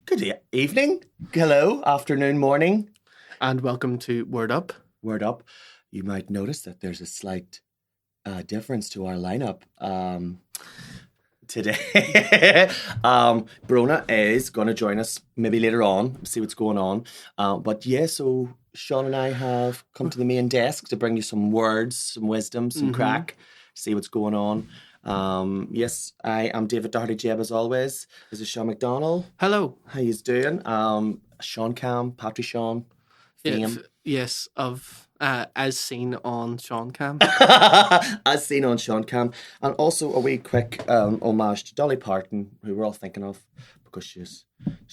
Good evening, hello, afternoon, morning. And welcome to Word Up. Word up. You might notice that there's a slight difference to our lineup today. Bronagh is going to join us maybe later on, see what's going on. But yeah, so Sean and I have come to the main desk to bring you some words, some wisdom, some crack, see what's going on. Yes, I am David Doherty-Jebb as always. This is Sean McDonald. Hello. How you doing? Sean Cam, Patrick Sean, fame. Yes, as seen on Sean Cam. As seen on Sean Cam. And also a wee quick homage to Dolly Parton, who we're all thinking of because she's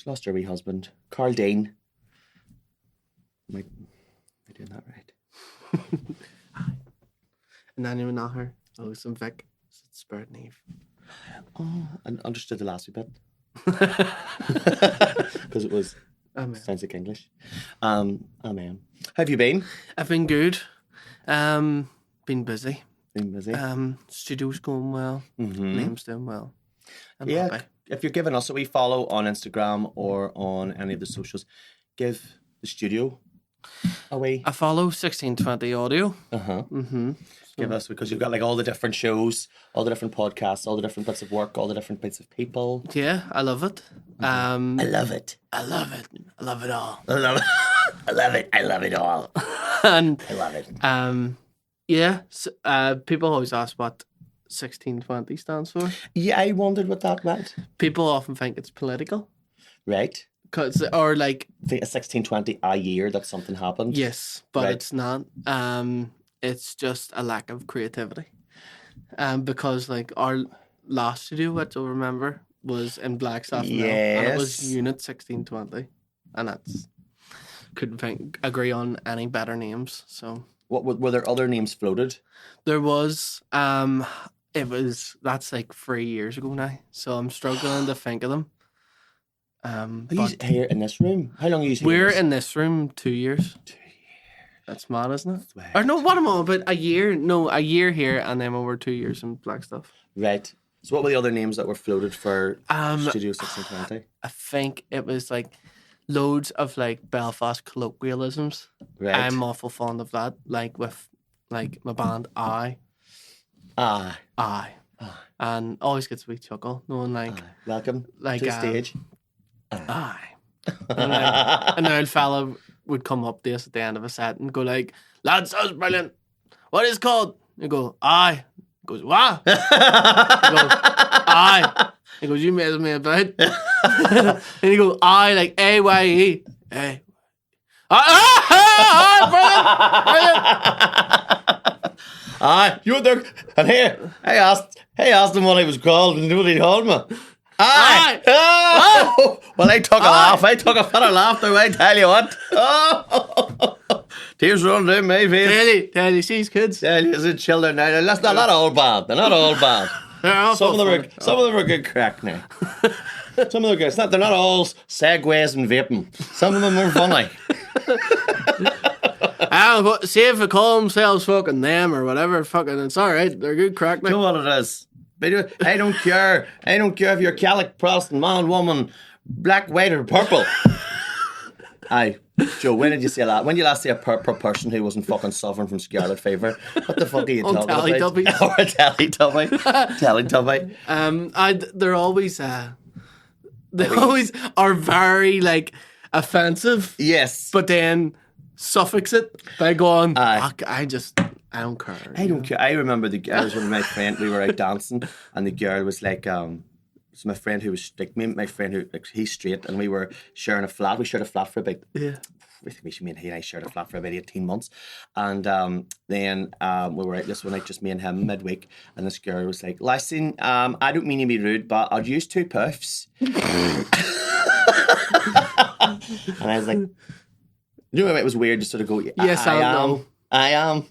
lost her wee husband, Carl Dean. Am I doing that right? And then even not her. Oh, some Vic. Spirit and Eve. Oh, I understood the last wee bit. Because it was sounds like English. Amen. How have you been? I've been good. Been busy. Been busy. Studio's going well. Liam's doing well. I'm happy. If you're giving us a wee follow on Instagram or on any of the socials, give the studio a wee. I follow 1620 Audio. Give us, because you've got like all the different shows, all the different podcasts, all the different bits of work, all the different bits of people. Yeah, I love it. I love it. I love it. I love it all. I love it. I love it. I love it all. And I love it. yeah. So, people always ask what 1620 stands for. Yeah, I wondered what that meant. People often think it's political. Right. Or like... I think a 1620 a year that something happened. Yes, but Right. it's not. It's just a lack of creativity. Because like our last studio, which I remember, was in Blackstaff Mill, and it was Yes. Unit 1620, and that's couldn't agree on any better names. So What were there other names floated? there was that's like 3 years ago now, so I'm struggling to think of them. Are you But here in this room? How long are you here? we're in this room 2 years. 2 years. That's mad, isn't it? Swear. Or no, what am I about? A year? No, a year here, and then we were 2 years in Blackstuff. Right. So what were the other names that were floated for Studio 1620? I think it was like loads of like Belfast colloquialisms. Right. I'm awful fond of that. Like with like my band I, and always gets a wee chuckle knowing like Welcome like, to the stage. I. And like, an old fella would come up to us at the end of a set and go like, "Lads, that was brilliant. What is it called?" You go, "I." He goes, "What?" He goes, "I." He goes, "You made me about." And he goes, "I," like AYE. Hey. Brilliant. Aye, you were there, and here I asked him what he was called, and nobody told me. Aye. Oh. Well, I took a laugh. I took a better laugh than I tell you what. Oh. Tears running down my face. Tell you, see kids. Tell you, it's children now. They're not all bad. They're not all bad. Some of them are good crack now. Some of them are good. They're not all segways and vaping. Some of them are funny. See if they call themselves fucking them or whatever, fucking, it's alright. They're good crack now. You know what it is? I don't care. I don't care if you're Catholic, Protestant, man, woman, black, white, or purple. Aye. Joe, when did you say that? When did you last see a purple person who wasn't fucking suffering from scarlet fever? What the fuck are you talking about? Teletubbies. Or a Teletubby. They're always, they always are very, like, offensive. Yes. But then suffix it by going, Aye. I don't care. I don't care. I remember I was with my friend, we were out dancing, and the girl was like, it's my friend who was like, me and my friend who, like, he's straight, and we were sharing a flat. We shared a flat for about, I think me and I shared a flat for about 18 months. And then we were out this one night, just me and him, midweek, and this girl was like, "Listen, I don't mean to be rude, but I'd use 2 puffs." And I was like, you know, it was weird to sort of go, Yes, I am. I am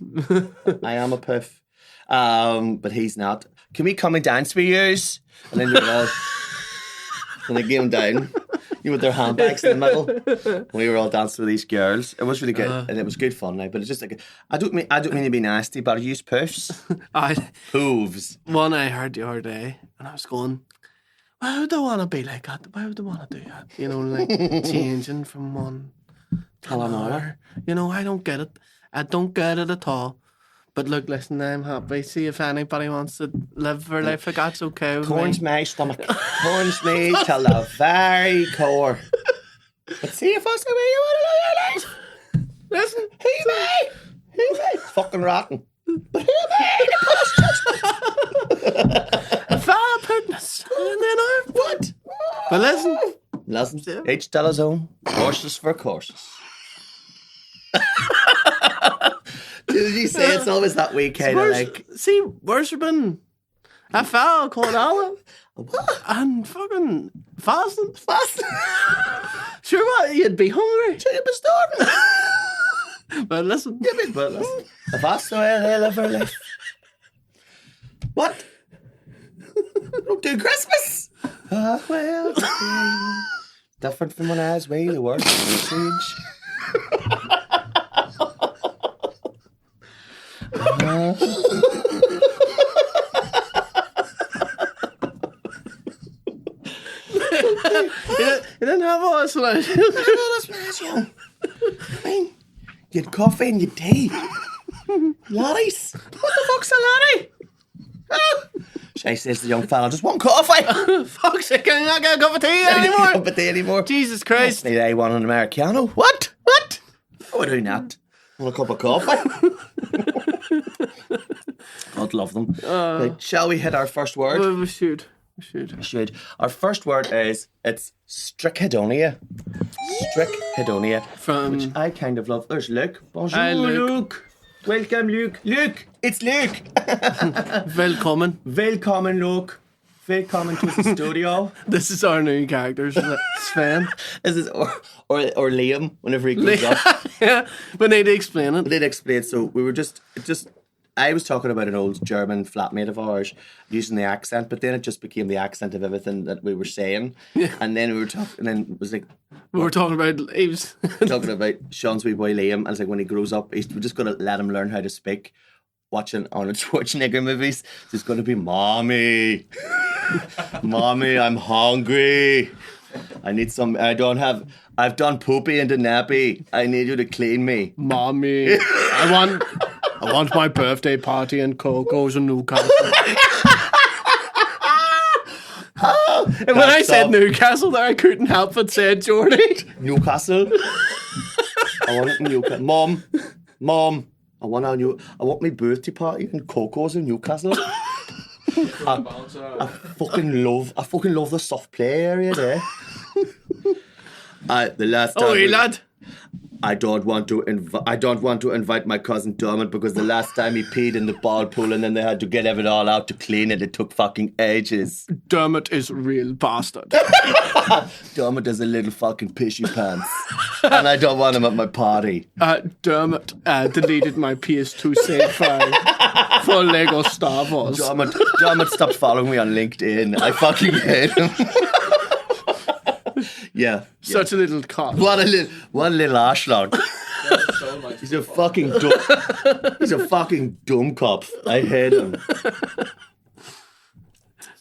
a puff. But he's not. Can we come and dance with yours? And then you all, and they came down, you with their handbags in the middle. We were all dancing with these girls. It was really good, and it was good fun now. But it's just like, I don't mean to be nasty, but I use puffs. Hooves. One I heard the other day, and I was going, why would I want to be like that? Why would I want to do that? You know, like changing from one to another. You know, I don't get it. I don't get it at all. But look, listen, I'm happy. See if anybody wants to live their life like that's okay with Turns me. my stomach. Turns me to the very core. But see if that's the way you want to live your life. Listen, He may. It's fucking rotten. But he may. if I put my son in there, What? but listen, Listen, each tell his own. Horses for courses. Did you say it's always that way kind of like... see, worshipping a fella called Allah and fucking fasting. Sure, what? You'd be hungry. Sure, you'd be starving. But listen, But listen, if that's the way they live their life. What? Don't do Christmas. Well, different from when I was way the worst change. you didn't have all this when I I mean, you had coffee and you had tea. Laddie's. What the fuck's a laddie? Shay says to the young fella, just one coffee. Fuck's sake, can you not get a cup of tea Cup anymore? of tea anymore. Jesus Christ. Need A1 an Americano. What? Oh, I do not. Want a cup of coffee? God love them. Right, shall we hit our first word? Well, we should. Our first word is, it's Strikhedonia. Strikhedonia. From... Which I kind of love. There's Luke. Bonjour, Hi, Luke. Luke. Welcome, Luke. Luke, it's Luke. Welcome. Welcome, Luke. Welcome to the studio. This is our new characters, Sven. This is or Liam whenever he goes up. Yeah, we need to explain it. They'd explain. So we were just I was talking about an old German flatmate of ours using the accent, but then it just became the accent of everything that we were saying. Yeah. And then we were talking, and then it was like We were talking about leaves. talking about Sean's wee boy Liam, and it's like when he grows up, we're just gonna let him learn how to speak. Watching Arnold Schwarzenegger movies, it's just gonna be mommy, mommy, I'm hungry. I need some. I've done poopy in the nappy. I need you to clean me. Mommy, I want my birthday party in Coco's in Newcastle. And when I said Newcastle there, I couldn't help but say Geordie. Newcastle. I want it in Newcastle. Mom. I want my birthday party in Coco's in Newcastle. I fucking love the soft play area there. The last time. Oh, hey, lad. I don't want to invite my cousin Dermot because the last time he peed in the ball pool and then they had to get it all out to clean it. It took fucking ages. Dermot is a real bastard. Dermot is a little fucking pissy pants, and I don't want him at my party. Dermot deleted my PS2 save file for Lego Star Wars. Dermot stopped following me on LinkedIn. I fucking hate him. Yeah. Such a little cock. What a little arschlock. He's a fucking dumb cop. I hate him.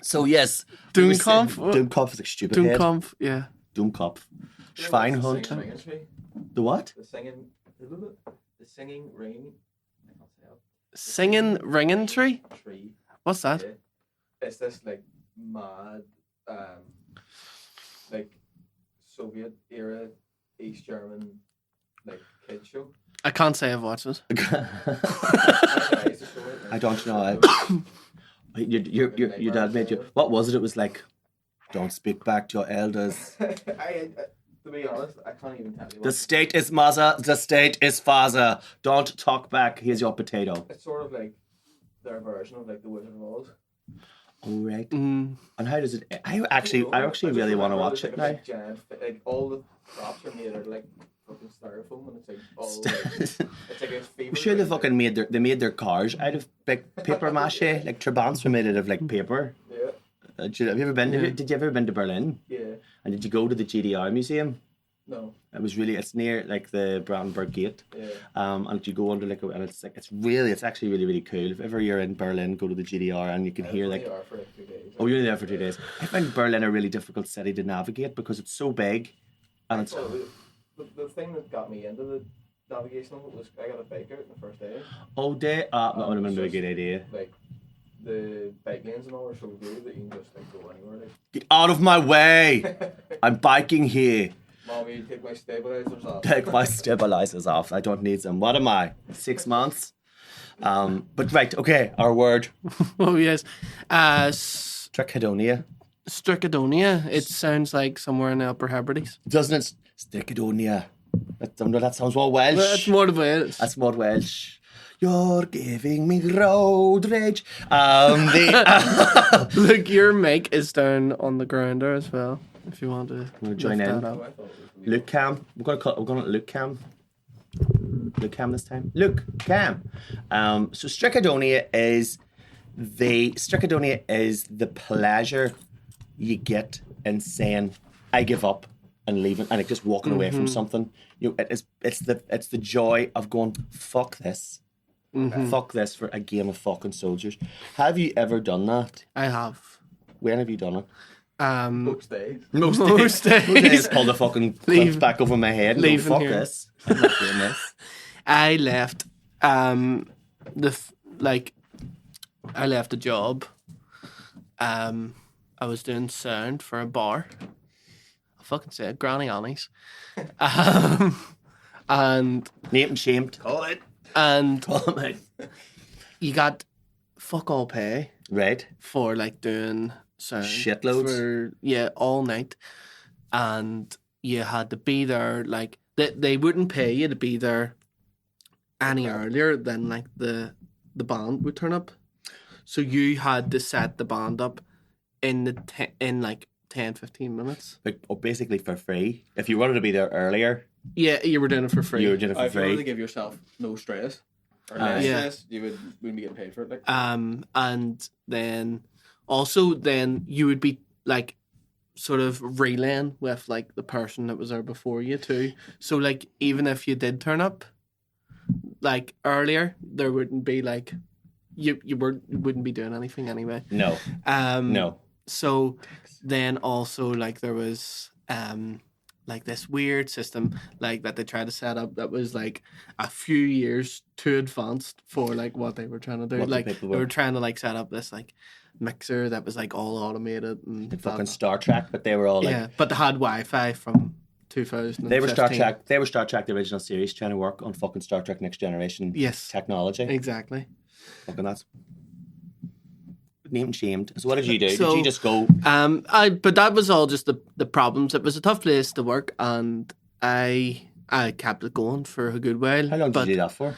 So yes. Dummkopf? Dummkopf is like stupid Dummkopf, yeah. Dummkopf. Schweinhunter. The what? The singing ring. I can't say it. Singing ringing tree? Tree. What's that? Yeah. It's this like mad, like Soviet era East German like kid show. I can't say I've watched it. I don't know. Your dad made you. What was it? It was like, don't speak back to your elders. To be honest, I can't even tell you. The state is mother. The state is father. Don't talk back. Here's your potato. It's sort of like their version of like the Wizard of Oz. Oh right. And how does it? I actually really want to watch it now. Giant, like all the props are made out of like fucking styrofoam, and it's like all. It's like a fever. I'm sure they fucking made their cars out of like paper mache. Like Trabants were made out of like paper. Yeah. Have you ever been? Did you ever been to Berlin? Yeah. And did you go to the GDR museum? No. It's near like the Brandenburg Gate. Yeah. And you go under and it's actually really, really cool. If ever you're in Berlin, go to the GDR and you can hear like. Are for like 2 days. Oh, you're there for 2 days. I find Berlin a really difficult city to navigate because it's so big, and it's. So the thing that got me into the navigation of it was I got a bike out on the first day. Oh, day. That would have been a good idea. Like the bike lanes and all are so good that you can just like go anywhere. Like. Get out of my way! I'm biking here. Mommy, take my stabilizers off. Take my stabilizers off. I don't need them. What am I? 6 months? But right, okay, our word. Oh, yes. Strikhedonia. Strikhedonia. It sounds like somewhere in the Upper Hebrides. Doesn't it? Strikhedonia. That sounds more Welsh. Well, that's more the Welsh. That's more Welsh. You're giving me road rage. Look, your mic is down on the ground there as well. If you want to join lift in. that up. Luke Cam. We're gonna Luke Cam. Luke Cam this time. Luke Cam. So Strikhedonia is the pleasure you get in saying I give up and leaving and like just walking away from something. You know, it's the joy of going fuck this. Fuck this for a game of fucking soldiers. Have you ever done that? I have. When have you done it? Most days. Most days. Pull the fucking clips back over my head and go, fuck here. this. I'm not doing this. I left I left a job. I was doing sound for a bar. I fucking said Granny Annie's. And Name and shamed. Call it. and Oh my. you got fuck all pay Right. for like doing sound Shitloads. for all night, and you had to be there like they wouldn't pay you to be there any earlier than like the band would turn up, so you had to set the band up in like 10-15 minutes. Like, basically for free. If you wanted to be there earlier, Yeah, you were doing it for free. you were doing it for If you wanted to free. give yourself no stress or less Yeah. stress, you wouldn't be getting paid for it. Like. And then you would be like sort of relaying with like the person that was there before you too. So like even if you did turn up like earlier, there wouldn't be like you wouldn't be doing anything anyway. No. No. So then also like there was like this weird system like that they tried to set up that was like a few years too advanced for like what they were trying to do. What the Like people they were- were trying to like set up this like mixer that was like all automated and Like fucking Star Trek, but they were all like yeah, but they had Wi-Fi from 2015. they were Star Trek. They were Star Trek the original series trying to work on fucking Star Trek Next Generation Yes, technology. exactly. Fucking that's named and shamed. So what did you do? So- did you just go But that was all just the problems. It was a tough place to work, and I kept it going for a good while. how long did but you do that for?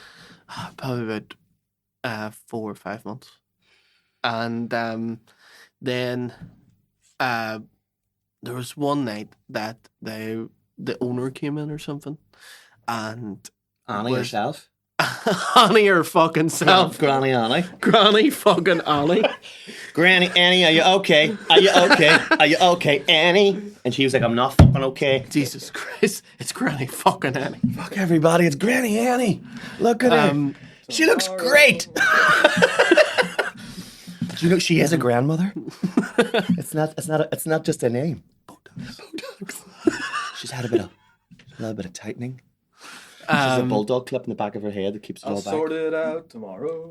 Probably about 4 or 5 months, and then there was one night that the owner came in or something, and Annie was- yourself? Annie her fucking self, Granny Annie. Granny fucking Annie. Granny Annie, are you okay? Are you okay? Are you okay, Annie? And she was like, I'm not fucking okay. Jesus Christ, it's Granny fucking Annie. Fuck everybody, it's Granny Annie. Look at her. She looks great. Do you know she is a grandmother? It's not just a name. Botox. She's had a little bit of tightening. She has a bulldog clip in the back of her head that keeps it I'll all back. sort it out tomorrow.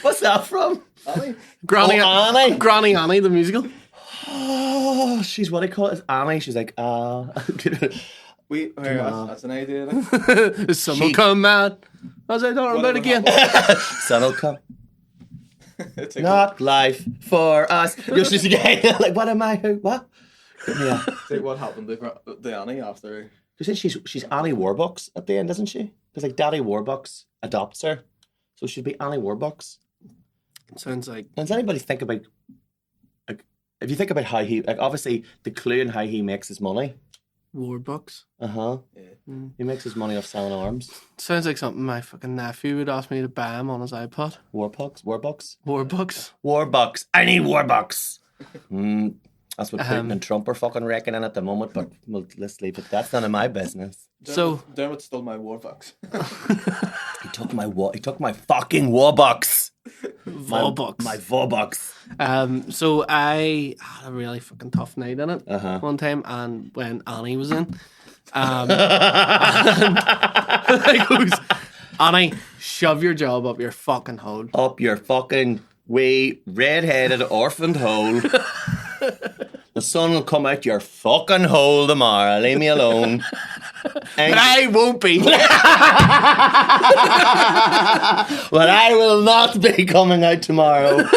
What's that from? Annie? Granny, Oh, Annie. Granny Annie, the musical. Oh, she's what I call it. Annie. She's like, That's an idea. Like. The sun will come out as I don't about again. Sun'll come. It's like, Not life for us. You're just again like, what am I? Who? What? Yeah. it's like what happened to Annie after. You said she's Annie Warbucks at the end, isn't she? Because like Daddy Warbucks adopts her, so she'd be Annie Warbucks. Sounds like Does anybody think about like if you think about how he like obviously the clue in how he makes his money? Warbucks. Yeah. He makes his money off selling arms. Sounds like something my fucking nephew would ask me to buy him on his iPod. Warbucks. Warbucks. I need Warbucks. That's what Putin and Trump are fucking reckoning at the moment, but let's leave it. That's none of my business. So Dermot stole my Warbucks. He took my fucking Warbucks. Warbucks. My Warbucks. So I had a really fucking tough night in it one time, and when Annie was in, and I goes, Annie, shove your job up your fucking hole. Up your fucking wee red-headed orphaned hole. The sun will come out your fucking hole tomorrow. Leave me alone. And But I won't be. but I will not be coming out tomorrow.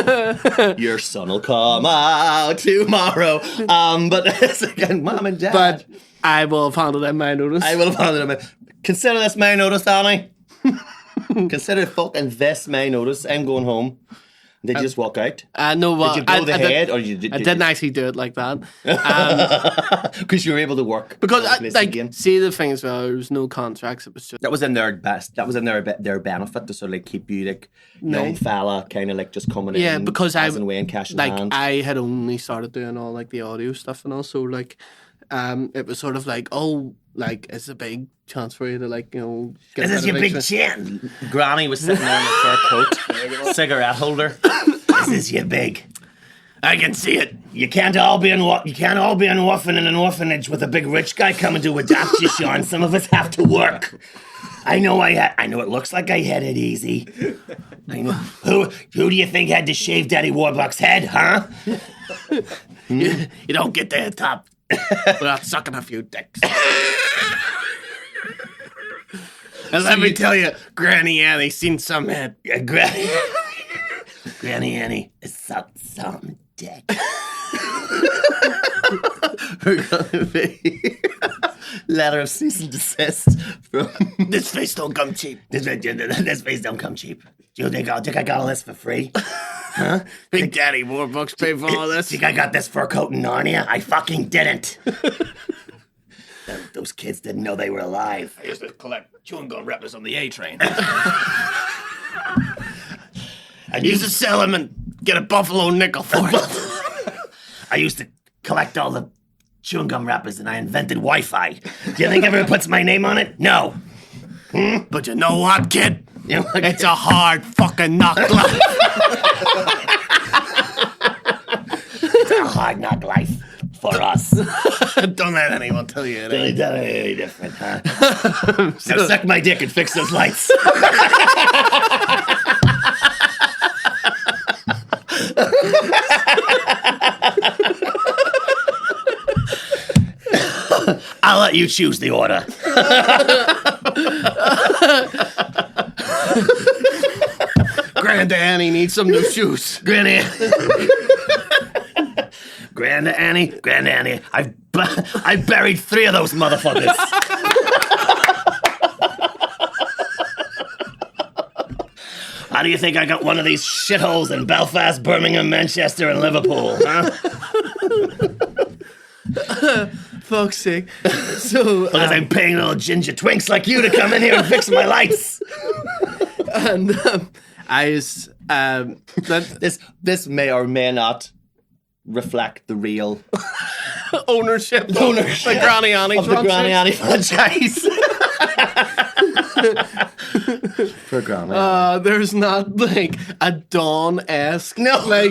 Your son will come out tomorrow. But it's again, Mom and Dad. But I will have handed in my notice. I will have handed him. Consider this my notice, Annie. Consider fucking this my notice. I'm going home. Did you just walk out? No, well, Did you blow the head, or you I didn't actually do it like that. Because you were able to work. Because again. see, the thing is, well, there was no contracts. It was just That was in their best. That was in their benefit to sort of like keep you like young fella, kind of like just coming in. yeah, because as and when cash in hand. I had only started doing all like the audio stuff, and also like, it was sort of like, oh, like it's a big chance for you to like, you know, get This is your big chin. Granny was sitting there in a fur coat, cigarette holder. This is your big. I can see it. You can't all be in an orphanage with a big rich guy coming to adopt you, Sean. Some of us have to work. I know it looks like I had it easy. I know. Who do you think had to shave Daddy Warbucks' head, huh? You don't get to the top without sucking a few dicks. And let me tell you, Granny Annie seen some head. Granny Annie sucked some dick. We're gonna be letter of cease and desist from This face don't come cheap. this face don't come cheap. Do you think I got all this for free? Huh? Big Daddy Warbucks pay for all this. Think I got this fur coat in Narnia? I fucking didn't. Those kids didn't know they were alive. I used to collect chewing gum wrappers on the A train. I used to sell them and get a buffalo nickel for it. I used to collect all the chewing gum wrappers and I invented Wi-Fi. Do you think everyone puts my name on it? No. But you know what, kid? You know what? It's a hard fucking knock life. It's a hard knock life for us. Don't let anyone tell you it ain't. Don't any different, huh? Now suck my dick and fix those lights. I'll let you choose the order. Granda Annie needs some new shoes. Granny. Granda Annie. I've buried 3 of those motherfuckers. How do you think I got one of these shitholes in Belfast, Birmingham, Manchester, and Liverpool, huh? Fuck's sake. So, Because I'm paying little ginger twinks like you to come in here and fix my lights. and I was, This may or may not reflect the real ownership of the Granny Annie of the Granny Annie franchise. For Granny. There's not like a Dawn-esque, like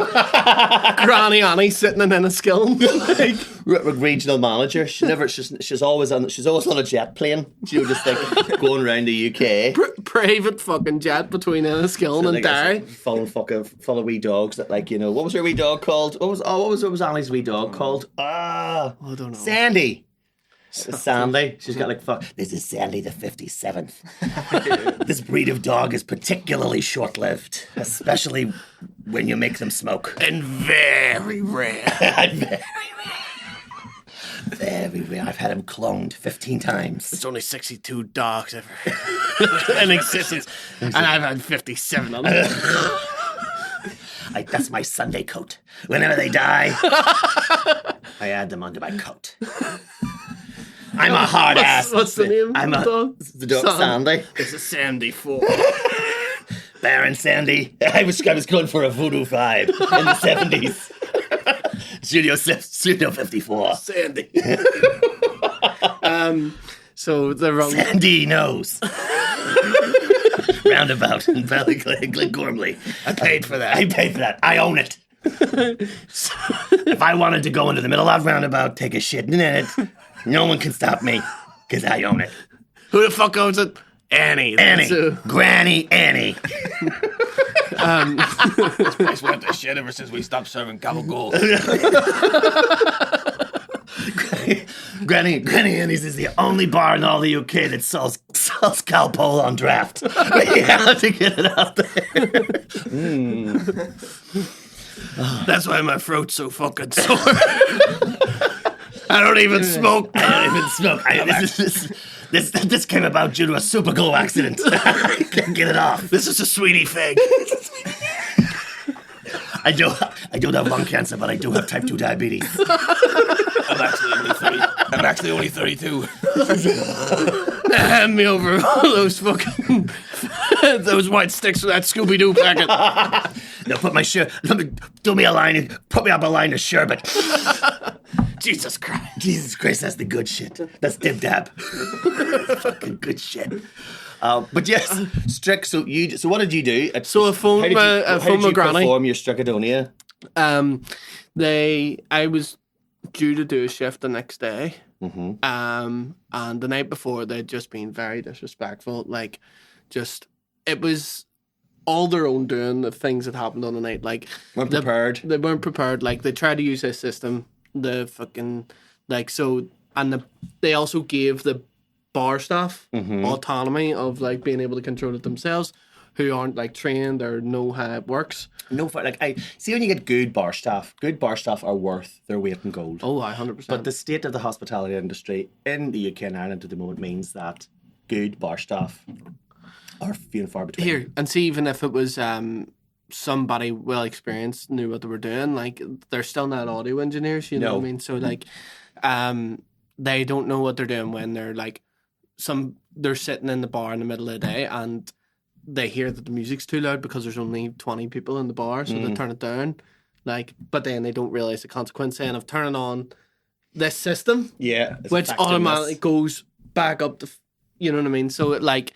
Granny Annie sitting in a skiln. Like, Regional manager. She's always on a jet plane. She was just like going around the UK. private fucking jet between Enniskillen and Derry. Full of wee dogs that, like, you know, what was her wee dog called? What was Annie's wee dog called? I don't know. Sandy. Sandy. She's got like This is Sandy the 57th. This breed of dog is particularly short-lived, especially when you make them smoke. And very rare. Very rare. I've had him cloned 15 times. There's only 62 dogs ever in existence, and I've had 57 of them. That's my Sunday coat. Whenever they die, I add them onto my coat. I'm a hard ass. What's the name of the dog? Sandy. It's a Sandy 4. Baron Sandy. I was going for a voodoo vibe in the 70s. Studio 54. Sandy. So the wrong Sandy knows. roundabout in Glencormley. I paid for that. I paid for that. I own it. If I wanted to go into the middle of roundabout, take a shit in it, no one can stop me because I own it. Who the fuck owns it? Annie. Granny Annie. This place went to shit ever since we stopped serving gabagool. Granny Annie's is the only bar in all the UK that sells Calpol on draft. We have to get it out there. That's why my throat's so fucking sore. I don't even smoke. This came about due to a super glue accident. I can't get it off. This is a sweetie fig. I don't have lung cancer, but I do have type 2 diabetes. I'm actually only 32. Hand me over all those fucking those white sticks with that Scooby-Doo packet. Now put me up a line of sherbet. Jesus Christ. Jesus Christ, that's the good shit. That's dib dab. Fucking good shit. But yes, Strick. So what did you do? So I phoned my granny. Perform your Strikhedonia? I was due to do a shift the next day. Mm-hmm. And the night before they'd just been very disrespectful. Like, just it was all their own doing. The things that happened on the night, like weren't prepared. They weren't prepared. Like they tried to use this system. The fucking like so, and they also gave the bar staff autonomy of like being able to control it themselves, who aren't like trained or know how it works. No, like I see when you get good bar staff are worth their weight in gold. Oh, 100%. But the state of the hospitality industry in the UK and Ireland at the moment means that good bar staff are few and far between. Here, and see, even if it was somebody well experienced, knew what they were doing, like they're still not audio engineers, you know what I mean? So like they don't know what they're doing when they're like they're sitting in the bar in the middle of the day and they hear that the music's too loud because there's only 20 people in the bar, so they turn it down. Like, but then they don't realise the consequence then of turning on this system, which automatically goes back up to, you know what I mean? So it like,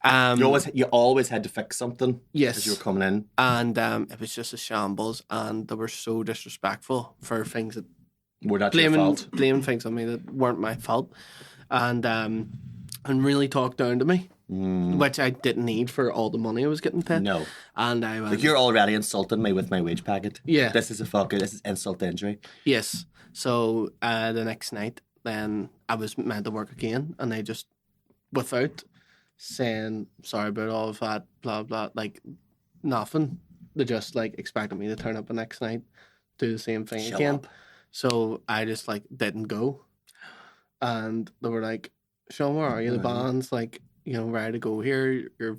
you always had to fix something. Yes, as you were coming in, and it was just a shambles, and they were so disrespectful for things that were not your fault. Blaming things on me that weren't my fault, and really talked down to me. Which I didn't need for all the money I was getting paid. No. And I went, like, you're already insulting me with my wage packet. Yeah. This is insult to injury. Yes. So the next night, then I was meant to work again, and they just, without saying sorry about all of that, blah, blah, like nothing, they just like expected me to turn up the next night, do the same thing Show again. up. So I just like didn't go. And they were like, Sean, where are you? The band's like, you know, ready to go here. You're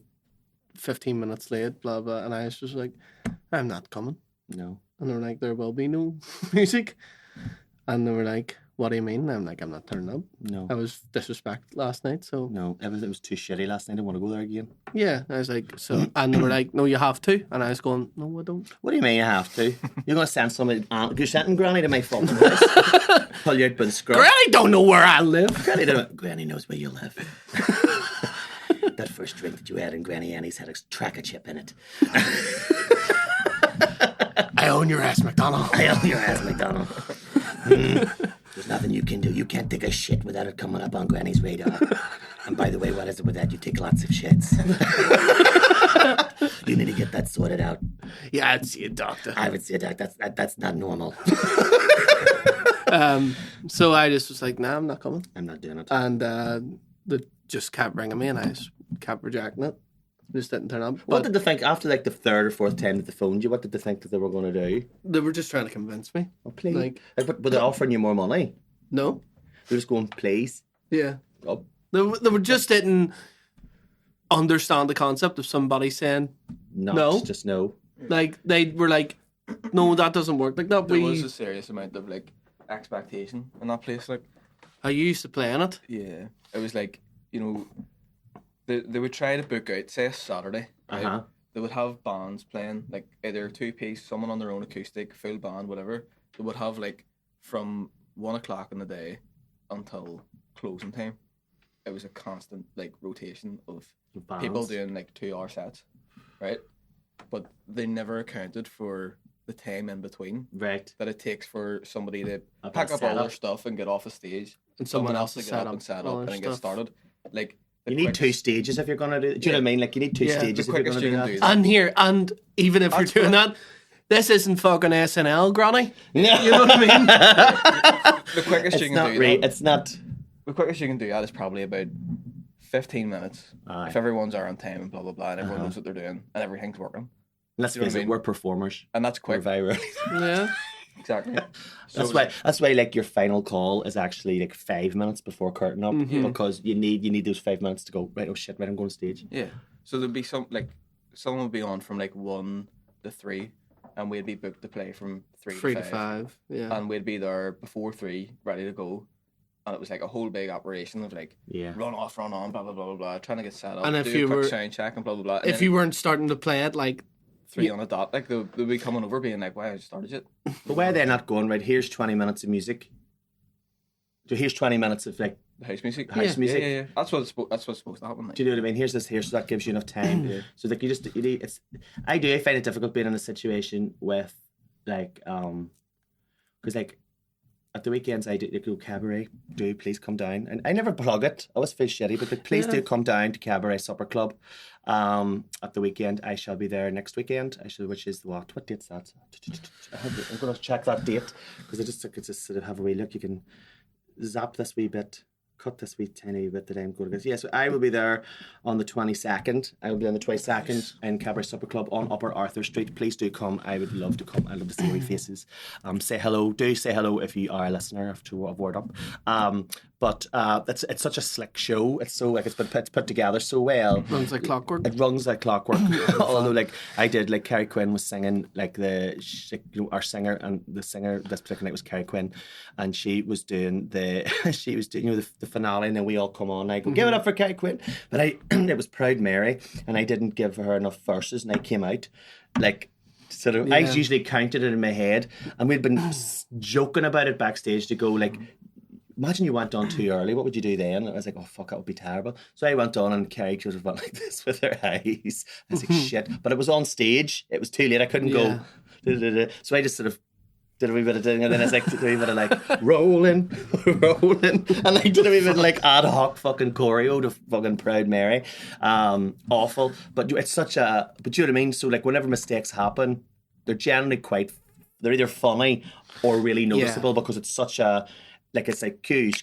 15 minutes late, blah, blah. And I was just like, I'm not coming. No. And they were like, there will be no music. And they were like, what do you mean? I'm like, I'm not turning up. No. I was disrespected last night, so. No, it was too shitty last night. I don't want to go there again. Yeah. I was like, so. And they were like, no, you have to. And I was going, no, I don't. What do you mean you have to? You're going to send somebody, you're sending Granny to my fucking house. Pull you out by the scruff. Granny don't know where I live. Granny knows where you live. That first drink that you had in Granny Annie's had a tracker chip in it. I own your ass, McDonald. I own your ass, McDonald. There's nothing you can do. You can't take a shit without it coming up on Granny's radar. And by the way, what is it with that? You take lots of shits. You need to get that sorted out. Yeah, I'd see a doctor. I would see a doctor. That's not normal. So I just was like, nah, I'm not coming. I'm not doing it. And they just kept ringing me, and I just kept rejecting it. Just didn't turn up. What did they think after like the third or fourth time that they phoned you? What did they think that they were going to do? They were just trying to convince me. Oh, please. Like, were they offering you more money? No. They were just going, please. Yeah. Oh. They were just didn't understand the concept of somebody saying no. Just no. Like, they were like, no, that doesn't work like that. There was a serious amount of like expectation in that place. Like, I used to play in it. Yeah. It was like, you know, they would try to book out, say, a Saturday. Right? They would have bands playing, like either two-piece, someone on their own acoustic, full band, whatever. They would have like from 1 o'clock in the day until closing time. it was a constant like rotation of Bands. people doing like 2-hour sets, right? But they never accounted for the time in between Right. that it takes for somebody to A pack up all setup. their stuff and get off a stage, And someone else to to get set up up and set all up their and get stuff. started. Like the You need 2 quickest- stages if you're gonna do. Do you know what I mean? Like you need 2 Yeah. stages The if you're quickest gonna you do can that. do that. And here, and even if That's you're doing what- that, this isn't fucking SNL, Granny. Yeah. You know what I mean? The quickest you It's can not do right. that. It's not. The quickest you can do that is probably about 15 minutes. Aye. If everyone's there on time and blah blah blah, and everyone knows what they're doing and everything's working, Let's You know what face I it. mean? We're performers. and that's We're quick. very rarely. Yeah. Exactly. That's why like your final call is actually like 5 minutes before curtain up because you need those 5 minutes to go right. Oh shit! Right, I'm going on stage. Yeah. So there'd be someone would be on from like 1 to 3, and we'd be booked to play from 3 3 to to 5. 5. Yeah. And we'd be there before 3, ready to go. And it was like a whole big operation of like Yeah. run off, run on, blah blah blah blah blah, trying to get set up, And if do you a quick were- sound check and blah blah blah. And If then you weren't starting to play it, like 3 on a dot, like they'll be coming over being like, "Why I started it?" But why are they not going right? Here's 20 minutes of music. So here's 20 minutes of like. The house music. House music. Yeah. That's what's supposed to happen. Like. Do you know what I mean? Here's this here, so that gives you enough time. So like you need. It's. I find it difficult being in a situation with like because like. At the weekends, I do go cabaret. Do please come down, and I never plug it. I always feel shitty, but like, please do come down to Cabaret Supper Club. At the weekend, I shall be there next weekend. Which is what? What date's that? I'm going to check that date because I just sort of have a wee look. You can zap this wee bit, cut this wee tiny bit that I'm going to get. Yeah, so I will be there on the 22nd. I will be on the 22nd in Cabaret Supper Club on Upper Arthur Street. Please do come. I would love to come. I'd love to see your wee faces. Say hello. Do say hello if you are a listener of Word Up. But it's such a slick show. It's so like it's put together so well. runs like clockwork. It runs like clockwork. Although, like I did, like Carrie Quinn was singing, like our singer, and the singer this particular night was Carrie Quinn, and she was doing the finale, and then we all come on. And I go, give it up for Carrie Quinn, but it was Proud Mary, and I didn't give her enough verses, and I came out like. Sort of, I usually counted it in my head, and we'd been joking about it backstage to go like. Imagine you went on too early. What would you do then? And I was like, oh, fuck, that would be terrible. So I went on and Carrie sort of went like this with her eyes. I was like, shit. But it was on stage. It was too late. I couldn't go. So I just sort of did a wee bit of thing. And then I was like, did a wee bit of like, rolling. And I did a wee bit of like ad hoc fucking choreo to fucking Proud Mary. Awful. But it's such a, but you know what I mean? So like whenever mistakes happen, they're generally they're either funny or really noticeable because it's such a, like it's like cues.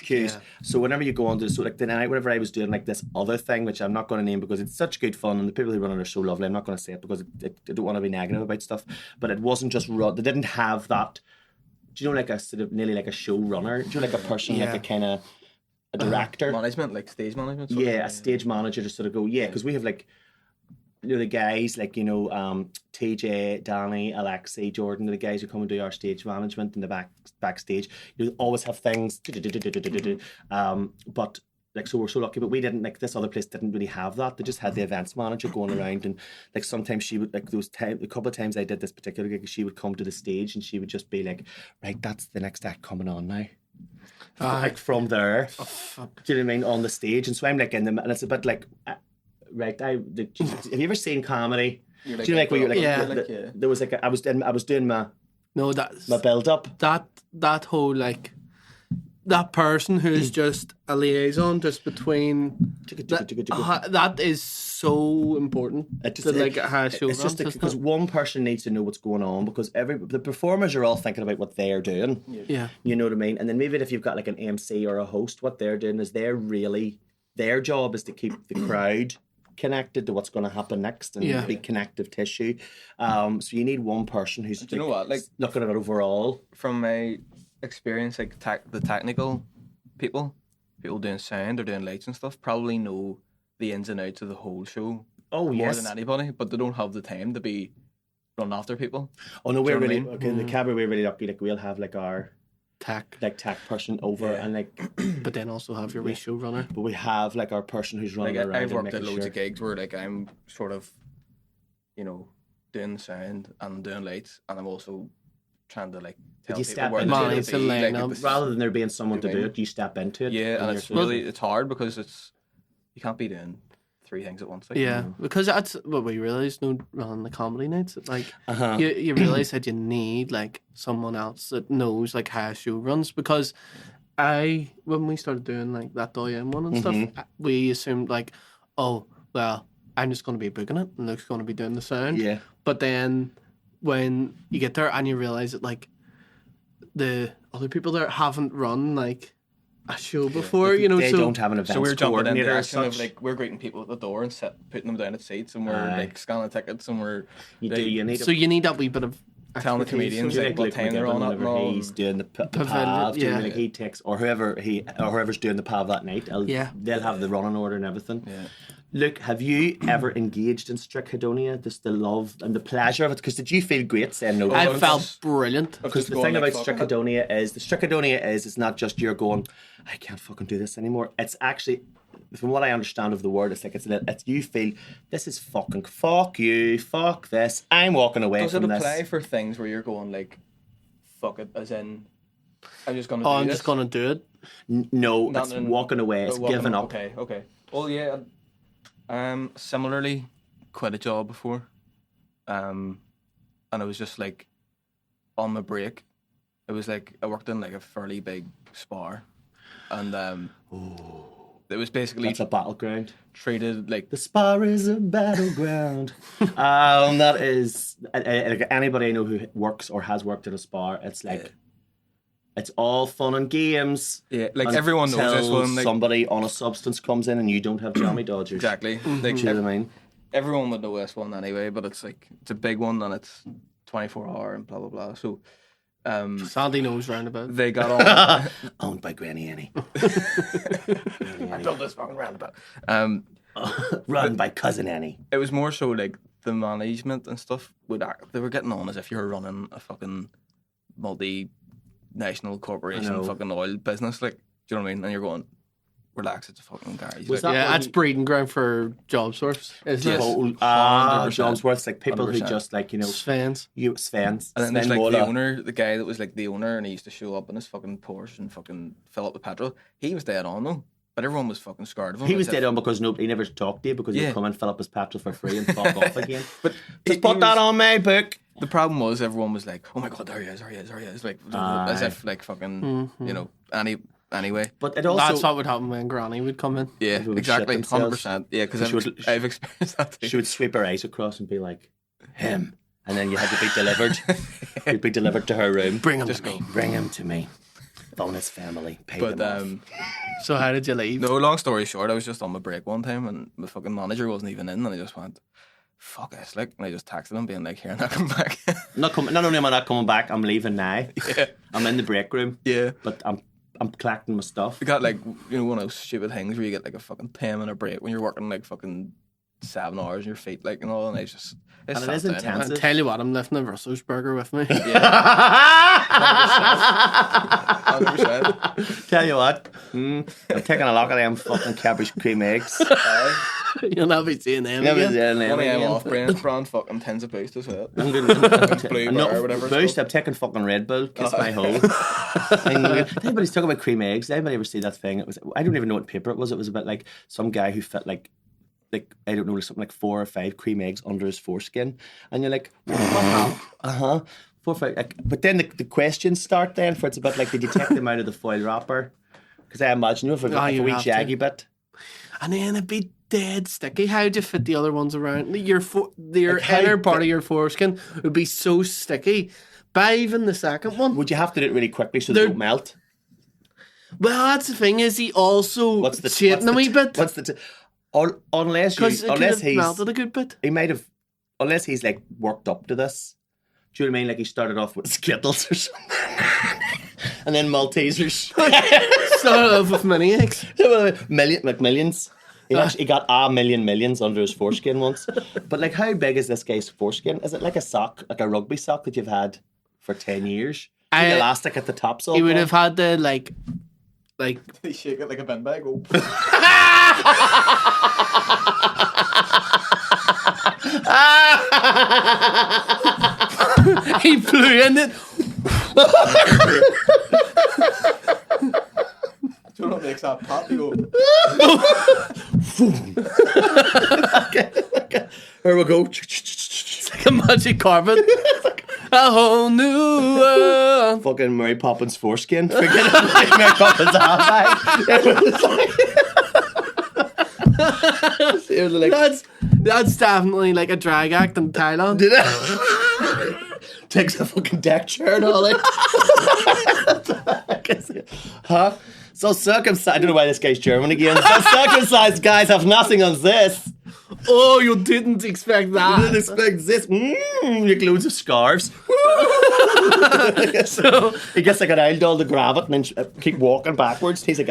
Yeah. So whenever you go on to, so like the night, whenever I was doing like this other thing, which I'm not going to name because it's such good fun and the people who run it are so lovely. I'm not going to say it because I don't want to be negative about stuff. But it wasn't just they didn't have that. Do you know like a sort of nearly like a showrunner? Do you know like a person like a kind of a director? Management, like stage management. A stage manager to sort of go because we have like. You know, the guys like, TJ, Danny, Alexi, Jordan, the guys who come and do our stage management in the backstage, you always have things. But like, so we're so lucky, but we didn't, like, this other place didn't really have that. They just had the events manager going around, and like sometimes she would, like, a couple of times I did this particular gig, she would come to the stage and she would just be like, right, that's the next act coming on now. Like from there, do you know what I mean, on the stage. And so I'm like in them, and it's a bit like, right, have you ever seen comedy? Do you know, like where you're like, there was like I was doing my build up. That whole like that person who's just a liaison just between that is so important. It's just because one person needs to know what's going on because the performers are all thinking about what they're doing. Yeah, you know what I mean. And then maybe if you've got like an MC or a host, what they're doing is their job is to keep the crowd connected to what's going to happen next and be connective tissue. So you need one person who's do you know what, like looking at it overall. From my experience, like the technical people doing sound or doing lights and stuff probably know the ins and outs of the whole show more than anybody, but they don't have the time to be running after people. Oh no, we're really okay. The cabaret, we're really lucky. Like we'll have like our tech person over and like but then also have your wee showrunner. But we have like our person who's running around. I've worked at loads of gigs where like I'm sort of, doing the sound and doing lights, and I'm also trying to like tell you people step where into they're it? going It's a to be. Like, lineup. it's- rather than there being someone to You know do what I it, you step into it. yeah, and it's you're- really it's hard because you can't be doing 3 things at once. Like, Yeah, because that's what we realised. No, on the comedy nights, like Uh-huh. you realise that you need like someone else that knows like how a show runs. Because when we started doing like that Doyen one and stuff, we assumed like, oh well, I'm just going to be booking it and Luke's going to be doing the sound. Yeah. But then when you get there and you realise that like the other people there haven't run like a show before, you know, they so don't have an events so we're jumping in coordinator the as action of such. like we're greeting people at the door and putting them down at seats, and we're Aye. like scanning tickets, and we're you like, need so you need that wee bit of telling the expertise. comedians So like like what Luke time they're on McGibbon, at and whenever all. he's doing the Pavilion, pav, yeah. like he takes, or whoever's doing the pav that night, they'll have the running order and everything. Yeah. Look, have you ever engaged in Strikhedonia? Just the love and the pleasure of it? Because did you feel great saying no? I Oh, felt just- brilliant. Because just the going, thing like, about fucking it. Strikhedonia is it's not just you're going, I can't fucking do this anymore. It's actually, from what I understand of the word, it's like it's you feel this is fucking fuck you, fuck this. I'm walking away Does it from apply this. for things where you're going like, fuck it, as in, I'm just gonna. Oh, do I'm this? just gonna do it. No, Not it's in- walking away. It's Walking giving up. Okay. Well, yeah. Similarly, quit a job before, and it was just like, on my break, it was like I worked in like a fairly big spa, and it was basically That's a battleground. treated like The spa is a battleground. That is like anybody I know who works or has worked in a spa. It's like it's all fun and games. yeah, like everyone knows this until one. Like, somebody on a substance comes in and you don't have jammy dodgers. exactly. Like Do you know what I mean? everyone would know this one anyway, but it's like it's a big one and it's 24-hour and blah blah blah. So Sandy knows roundabout. they got on. Owned by Granny Annie. I built this fucking roundabout. Run by Cousin Annie. It was more so like the management and stuff they were getting on as if you were running a fucking multinational corporation, fucking oil business. Like, do you know what I mean? And you're going, relax, it's a fucking garage. Was Like, that Yeah, what that's you- breeding ground for job source, isn't Yes. it? Oh, 100%. Johnsworth's like people who 100%. just like, you know, Svens. Svens. And then there's Sven like the Mola. owner, the guy that was like the owner, and he used to show up in his fucking Porsche and fucking fill up with petrol. He was dead on though, but everyone was fucking scared of him. He was as if- dead on because he never talked to you because he'd Yeah. come and fill up his petrol for free and fuck off again. But Just he put that was- on my book. The problem was everyone was like, "Oh my god, there he is, like as Aye. if like fucking you know anyway. But it also That's what would happen when Granny would come in. Yeah, People would exactly, shit themselves. 100%. Yeah, because She would- I've experienced that too. she would sweep her eyes across and be like, him. And then you had to be delivered. You'd be delivered to her room. Bring him Just to me. Bring him to me. Phone his family. Pay But them So how did you leave? no, long story short, I was just on my break one time and my fucking manager wasn't even in, and I just went, "Fuck this!" Like, and I just texted him being like, "Here, now come back." off. Not only am I not coming back, I'm leaving now. Yeah. I'm in the break room. Yeah. But I'm collecting my stuff. You got like, you know, one of those stupid things where you get like a fucking 10-minute break when you're working like fucking 7 hours on your feet, like, and all, and it's just And it sat is down, intense. I tell you what, I'm lifting a Russell's burger with me. Yeah. 100%. Tell you what, I'm taking a look at them fucking cabbage cream eggs. You'll not be seeing them Never again. done them One of them again. off-brand fucking tins of boost as well. I'm good. Blue I'm bar not or whatever it's boost. called. I'm taking fucking Red Bull. Kiss my hole. Everybody's talking about cream eggs. Did anybody ever see that thing? It was. I don't even know what paper it was. It was about like some guy who fit like I don't know, something like 4 or 5 cream eggs under his foreskin, and you're like, what happened? 4 or 5. Like, but then the questions start. Then for it's about like, did you take them out of the foil wrapper? Because I imagine if a you wee have to. jaggy bit. And then it'd be dead sticky. How'd you fit the other ones around? Your Like how inner part big- of your foreskin would be so sticky. By even the second one. Would you have to do it really quickly so they They're- don't melt? Well, that's the thing. Is he also cheating a wee bit? What's the unless Because it could unless have he's melted a good bit. he might have, unless he's like worked up to this. Do you know what I mean? Like he started off with Skittles or something, and then Maltesers, Started off with mini eggs. millions. He got a millions under his foreskin once. But like, how big is this guy's foreskin? Is it like a sock, like a rugby sock that you've had for 10 years? The elastic at the top's all He would gone? have had the like They shake it like a bin bag. Oh. he flew in it. Do you know what makes that pop? You go. Okay. Here we go. It's like a magic carpet. A whole new world. Fucking Mary Poppins foreskin. Forget it. Like Mary Poppins handbag. It was like, That's definitely like a drag act in Thailand. did it? Takes a fucking deck chair and all that. Huh? So circumcised. I don't know why this guy's German again. So circumcised guys have nothing on this. Oh, you didn't expect that. I didn't expect this. Like loads of scarves. So he gets like an old doll to grab it and then keep walking backwards. He's like,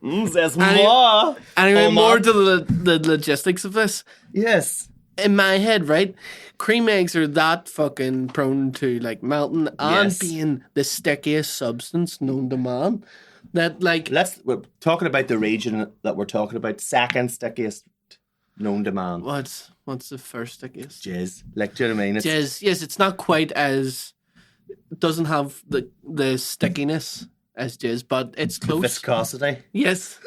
there's more. Anyway, more to the logistics of this. Yes. In my head, right, cream eggs are that fucking prone to like melting and being the stickiest substance known to man. That like We're talking about the region that we're talking about. Second stickiest known to man. what's the first stickiest? Jizz. Like, do you know what I mean? Jizz. Yes, it's not quite as doesn't have the stickiness as jizz, but it's close. Viscosity. Yes.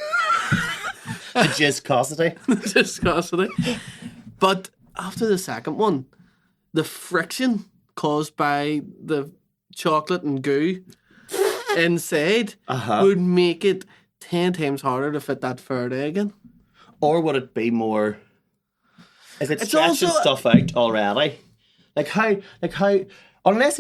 The jizzcosity. Viscosity. But after the second one, the friction caused by the chocolate and goo inside would make it 10 times harder to fit that third egg in. Or would it be more? Is it It's stretching also- stuff out already? Like how? Unless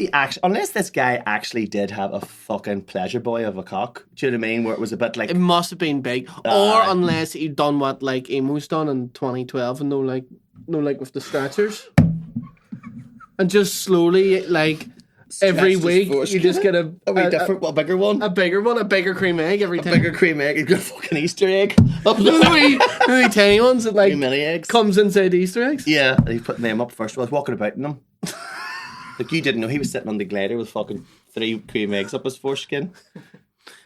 this guy actually did have a fucking pleasure boy of a cock. Do you know what I mean? Where it was a bit like It must have been big. Or unless he'd done what like Emo's done in 2012 and no like with the stretchers. And just slowly like every his week foreskin. you just get a bigger one. a bigger cream egg every time. Bigger cream egg. You got a fucking Easter egg. Up The the wee tiny ones that like mini eggs. comes inside the Easter eggs. Yeah, and he's putting them up first. I was walking about in them. Like you didn't know he was sitting on the glider with fucking 3 cream eggs up his foreskin.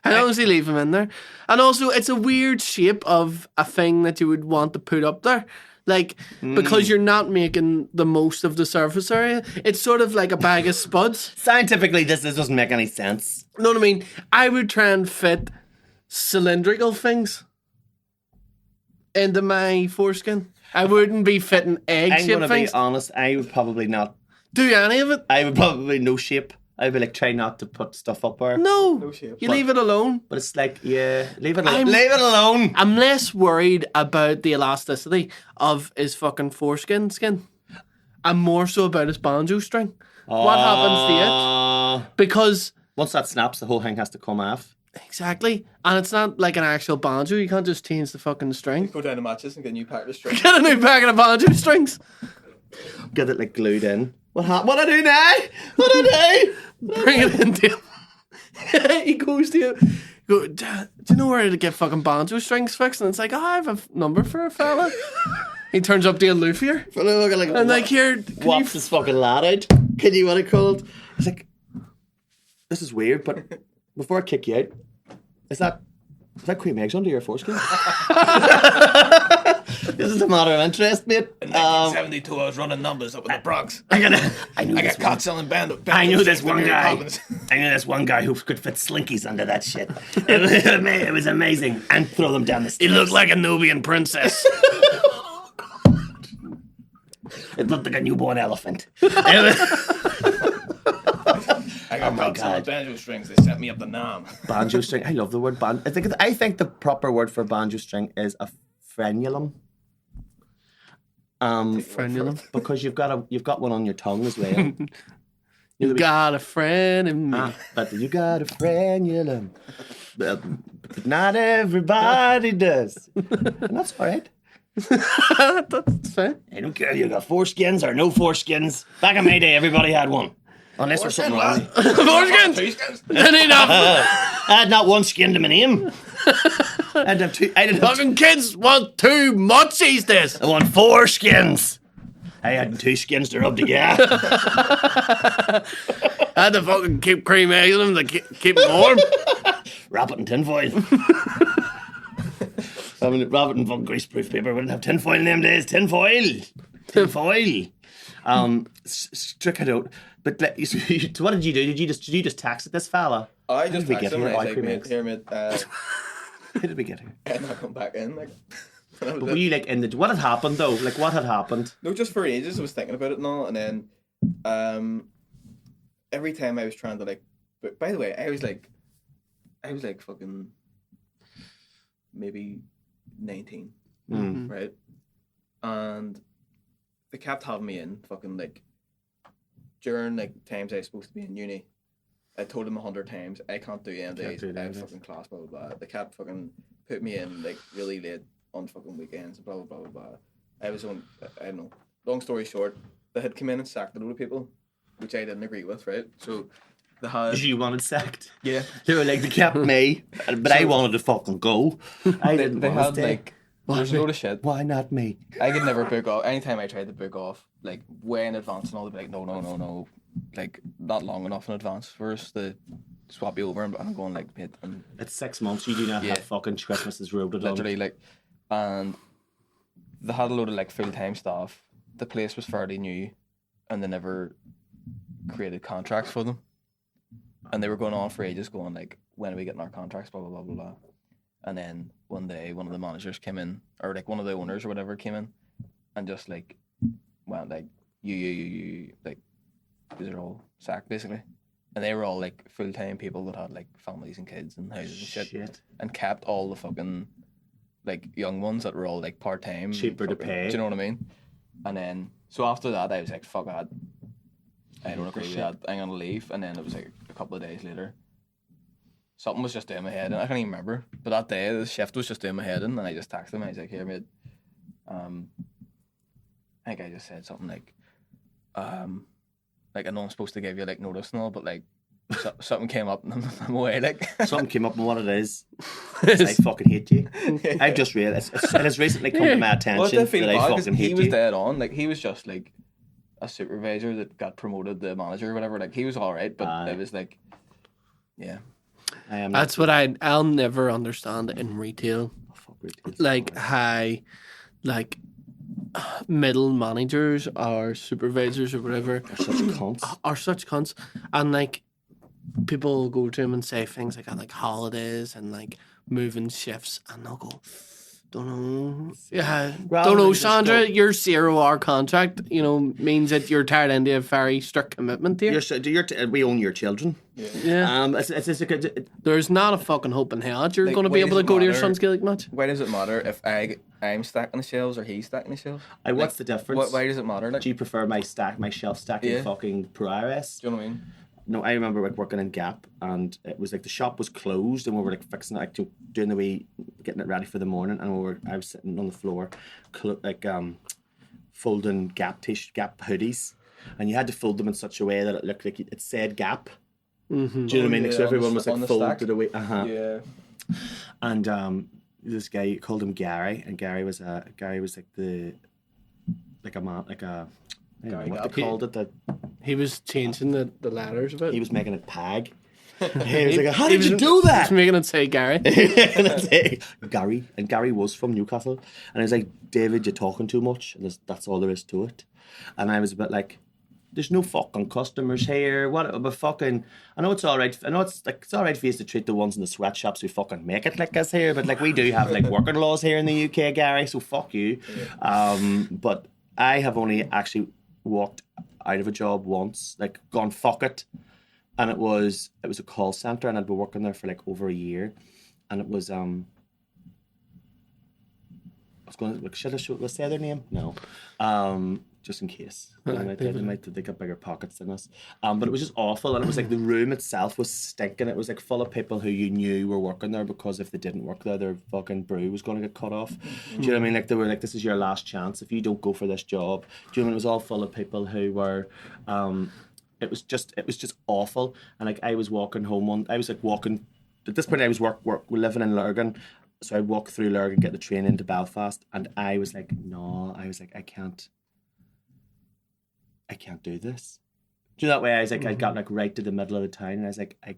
I honestly leave them in there. And also, it's a weird shape of a thing that you would want to put up there. Like, because you're not making the most of the surface area. It's sort of like a bag of spuds. Scientifically, this doesn't make any sense. You know what I mean? I would try and fit cylindrical things into my foreskin. I wouldn't be fitting I'm egg-shaped going to be things. honest, I would probably not. Do any of it? I would probably no shape. I would like try not to put stuff up there. No. shape. You leave it alone. But it's like, yeah, leave it alone. I'm- Leave it alone. I'm less worried about the elasticity of his fucking foreskin skin. I'm more so about his banjo string. What happens to it? Because Once that snaps, the whole thing has to come off. exactly, and it's not like an actual banjo. You can't just change the fucking string. Go down to matches and get a new packet of string. Get a new packet of banjo strings. Get it like glued in. What I do now? What I do? Bring it into him. He goes to you. Go, do you know where to get fucking banjo strings fixed? And it's like, I have a number for a fella. He turns up to a luthier. And like, here, can you what's this fucking lad out? Can you what it called? He's like, this is weird, but before I kick you out, is that cream eggs under your foreskin? This is a matter of interest, mate. In 1972, I was running numbers up in the Bronx. I got got caught selling band. I knew this one guy. I knew this one guy who could fit slinkies under that shit. It was amazing. And throw them down the stairs. He looked like a Nubian princess. It looked like a newborn elephant. I got caught selling God. banjo strings. They sent me up the Nam. Banjo string. I love the word banjo. I think the proper word for banjo string is a frenulum. Frenulum. Because you've got one on your tongue as well. You got a friend in me. But you got a frenulum. But not everybody does. And that's all right. That's fine. I don't care if you got foreskins or no foreskins. Back in my day, everybody had one. Unless there's something wrong. Foreskins! Then enough. I had not one skin to my name. I didn't have two. Fucking kids want too much these days. I want 4 skins. I had 2 skins to rub together. I had to fucking keep cream eggs in them to keep them warm. Wrap it in tinfoil. Wrap it in fucking greaseproof paper. Wouldn't have tinfoil in them days. Tinfoil. Strikhedonia. But so what did you do? Did you just text this fella? I just How did we texted get him here? and I was Like, like, mate, here, mate, How did we get here? and I come back in, like. But were you like in the? What had happened though? Like what had happened? No, just for ages I was thinking about it and all, and then every time I was trying to like. But by the way, I was like fucking maybe 19, right? And they kept having me in fucking like during like times I was supposed to be in uni. I told them 100 times I can't do any days. I have fucking class, blah blah blah. They kept fucking put me in like really late on fucking weekends, blah blah blah blah blah. I was on, I don't know. Long story short, they had come in and sacked a load of people, which I didn't agree with, right? So they had. You wanted sacked. Yeah. They were like they kept me, but I wanted to fucking go. I didn't. They want to had stay. like. There's a load of shit. Why not me? I could never book off. Anytime I tried to book off, like way in advance and all, they'd be like, no, like not long enough in advance for us to swap you over. And I'm going like, mate, and It's 6 months. You do not have fucking Christmas's road along. literally like, and they had a load of like full time staff. The place was fairly new, and they never created contracts for them, and they were going on for ages, going like, when are we getting our contracts? Blah blah blah blah blah. And then one day, one of the managers came in, or like one of the owners or whatever came in, and just like went like, you, like these are all sacked basically, and they were all like full time people that had like families and kids and houses and shit, and kept all the fucking like young ones that were all like part time, Cheaper to pay. Do you know what I mean? And then so after that, I was like, fuck that, I don't agree with that. I'm gonna leave. And then it was like a couple of days later. Something was just doing my head in. I can't even remember. But that day, the shift was just doing my head in, and I just texted him. I was like, here, mate. I think I just said something like I know I'm supposed to give you like notice and all, but like something came up and I'm away. Like something came up, and what it is I fucking hate you. I've just realised it has recently come to my attention that I fucking hate you. He was dead on. Like he was just like a supervisor that got promoted to manager or whatever. Like he was all right, but it was like, yeah. That's what I'll never understand in retail. Like how, like middle managers or supervisors or whatever are such cunts, and like people go to him and say things like holidays and like moving shifts, and they'll go, don't know. Yeah, don't know, Sandra. Your 0-hour contract, means that you're tied into a very strict commitment here. We own your children. Yeah. There's not a fucking hope in hell that you're going to be able to go to your son's Gaelic match. Why does it matter if I'm stacking the shelves or he's stacking the shelves? What's the difference? Why does it matter? Like, do you prefer my shelf stacking fucking Polaris? Do you know what I mean? No, I remember like working in Gap, and it was like the shop was closed, and we were like fixing it, like doing the wee, getting it ready for the morning, and I was sitting on the floor, folding Gap hoodies, and you had to fold them in such a way that it looked like it said Gap. Mm-hmm. Do you know what I mean? So everyone was like folded away. Yeah. And this guy, called him Gary, and Gary was like he was changing the letters of it. He was making it tag. He was like, how did you do that? He was making it say Gary. Gary. And Gary was from Newcastle. And I was like, David, you're talking too much. And that's all there is to it. And I was a bit like, there's no fucking customers here. What about fucking... I know it's all right. I know it's all right for you to treat the ones in the sweatshops who fucking make it like us here. But like we do have like working laws here in the UK, Gary. So fuck you. Yeah. But I have only actually walked out of a job once, like gone fuck it, and it was a call center, and I'd been working there for like over a year, and it was should I say their name? No, just in case. They got bigger pockets than us. But it was just awful, and it was like the room itself was stinking. It was like full of people who you knew were working there, because if they didn't work there, their fucking brew was going to get cut off. Mm-hmm. Do you know what I mean? Like they were like, this is your last chance if you don't go for this job. Do you know what I mean? It was all full of people who were. It was just awful. And like I was walking home at this point I was living in Lurgan. So I'd walk through Lurgan, get the train into Belfast, and I was like, I can't do this. Do you know that way? I was like, I got like right to the middle of the town, and I was like, I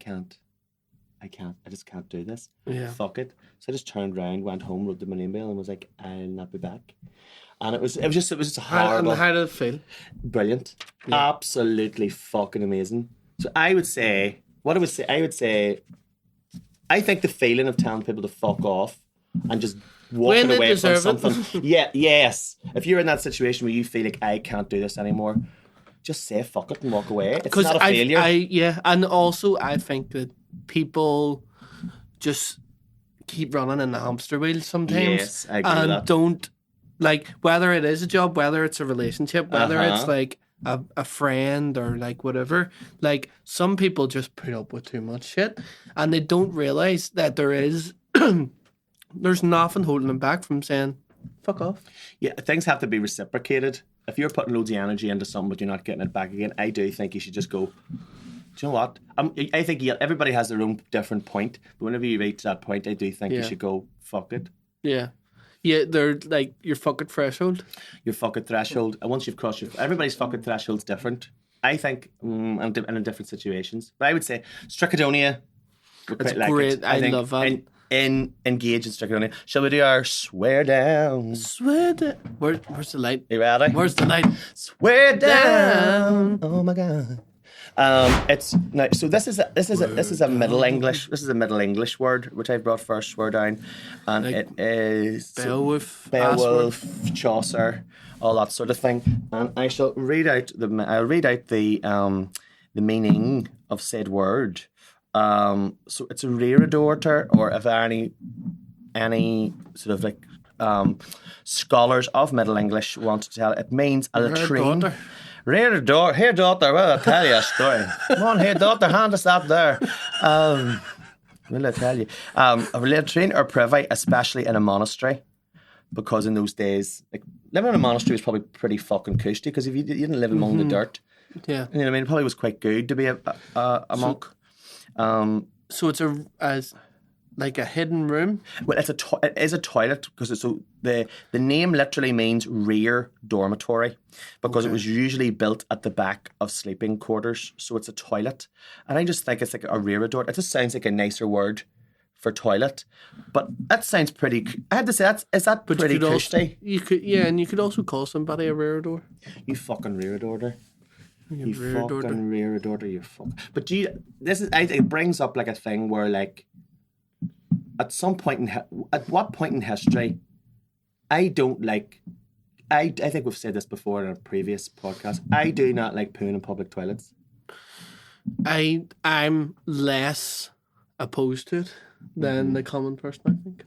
just can't do this. Yeah. Fuck it. So I just turned around, went home, wrote them an email, and was like, I'll not be back. And it was just horrible. And how did it feel? Brilliant. Yeah. Absolutely fucking amazing. So I would say, I think the feeling of telling people to fuck off and just walking away from something. Yes. If you're in that situation where you feel like I can't do this anymore, just say fuck it and walk away. It's not a failure. And also I think that people just keep running in the hamster wheel sometimes. Yes, I agree with that. Don't, like, whether it is a job, whether it's a relationship, whether it's like a friend or like whatever, like some people just put up with too much shit and they don't realise that there's nothing holding them back from saying fuck off. Yeah, things have to be reciprocated. If you're putting loads of energy into something but you're not getting it back again, I do think you should just go, do you know what? I think everybody has their own different point, but whenever you reach that point, I do think you should go fuck it. Yeah, they're like your fucking threshold. Your fucking threshold. And once you've crossed everybody's fucking threshold's different. I think, and in different situations. But I would say Strikhedonia. It's great. I love that. Engage in Strikhedonia. Shall we do our swear down? Swear down. Where's the light? You ready? Where's the light? Swear down. Oh my god. So this is a Middle English. This is a Middle English word which I brought first. Swear down, and like it is Beowulf, Chaucer, all that sort of thing. And I shall read out the meaning of said word. So it's a Reredorter, or if any sort of like scholars of Middle English want to tell it means a latrine. Reredorter, here daughter, well I'll tell you a story. Come on here daughter, hand us up there. Will I tell you? A latrine or privy, especially in a monastery, because in those days, like living in a monastery was probably pretty fucking cushy, because if you didn't live among the dirt, you know what I mean, it probably was quite good to be a monk. So it's like a hidden room. Well, it is a toilet, because the name literally means rear dormitory, because it was usually built at the back of sleeping quarters. So it's a toilet, and I just think it's like a Reredorter. It just sounds like a nicer word for toilet, but that sounds pretty. I had to say is that pretty cushy? You could, and you could also call somebody a Reredor. You fucking Reredorter. You fucking Reredorter. You fuck. But it brings up like a thing where like. At what point in history, I don't like. I think we've said this before in a previous podcast. I do not like pooing in public toilets. I'm less opposed to it than the common person, I think.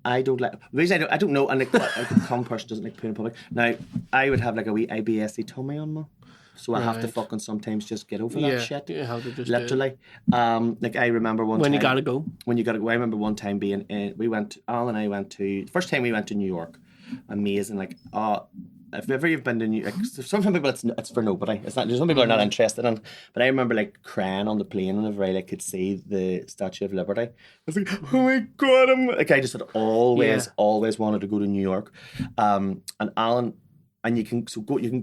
I don't like. The reason I don't know, and like the common person doesn't like pooing in public. Now I would have like a wee IBS tummy on me. So I have to fucking sometimes just get over that shit. You have to just literally. Like I remember one time. When you gotta go. I remember one time being Al and I went to first time we went to New York. Amazing. Like if ever you've been to New York, some people it's for nobody. It's not. Some people are not interested in. But I remember like crying on the plane whenever I could see the Statue of Liberty. I was like, oh my god! I just had always wanted to go to New York. And Alan. And you can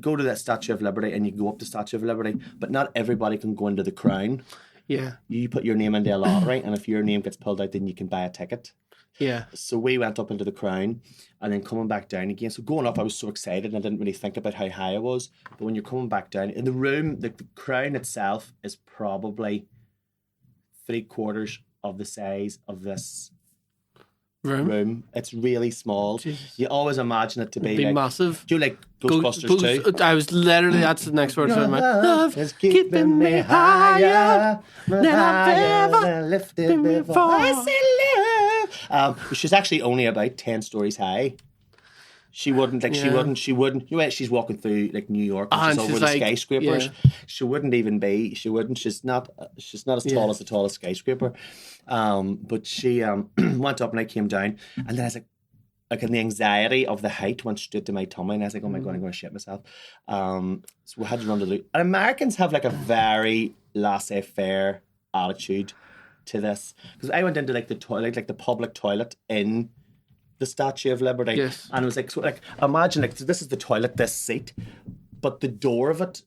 go to that Statue of Liberty and you can go up the Statue of Liberty, but not everybody can go into the Crown. Yeah. You put your name into a lottery, and if your name gets pulled out, then you can buy a ticket. Yeah. So we went up into the Crown, and then coming back down again. So going up, I was so excited, and I didn't really think about how high I was. But when you're coming back down, in the room, the Crown itself is probably 3/4 of the size of this room. It's really small. Jesus. You always imagine it to be like, massive. Do you like Ghostbusters too? I was literally, that's the next word. Love is keeping me higher than I've ever lifted before. I say love. She's actually only about 10 stories high. She wouldn't. You know, she's walking through like New York, and she's over the skyscrapers. Yeah. She wouldn't even be. She's not as tall as the tallest skyscraper. But she went up, and I came down, and then I was like in the anxiety of the height went straight to my tummy, and I was like, oh my god, I'm going to shit myself. So we had to run to the. And Americans have like a very laissez-faire attitude to this, because I went into like the toilet, like the public toilet in the Statue of Liberty, yes. And it was like imagine like this is the toilet, this seat, but the door of it,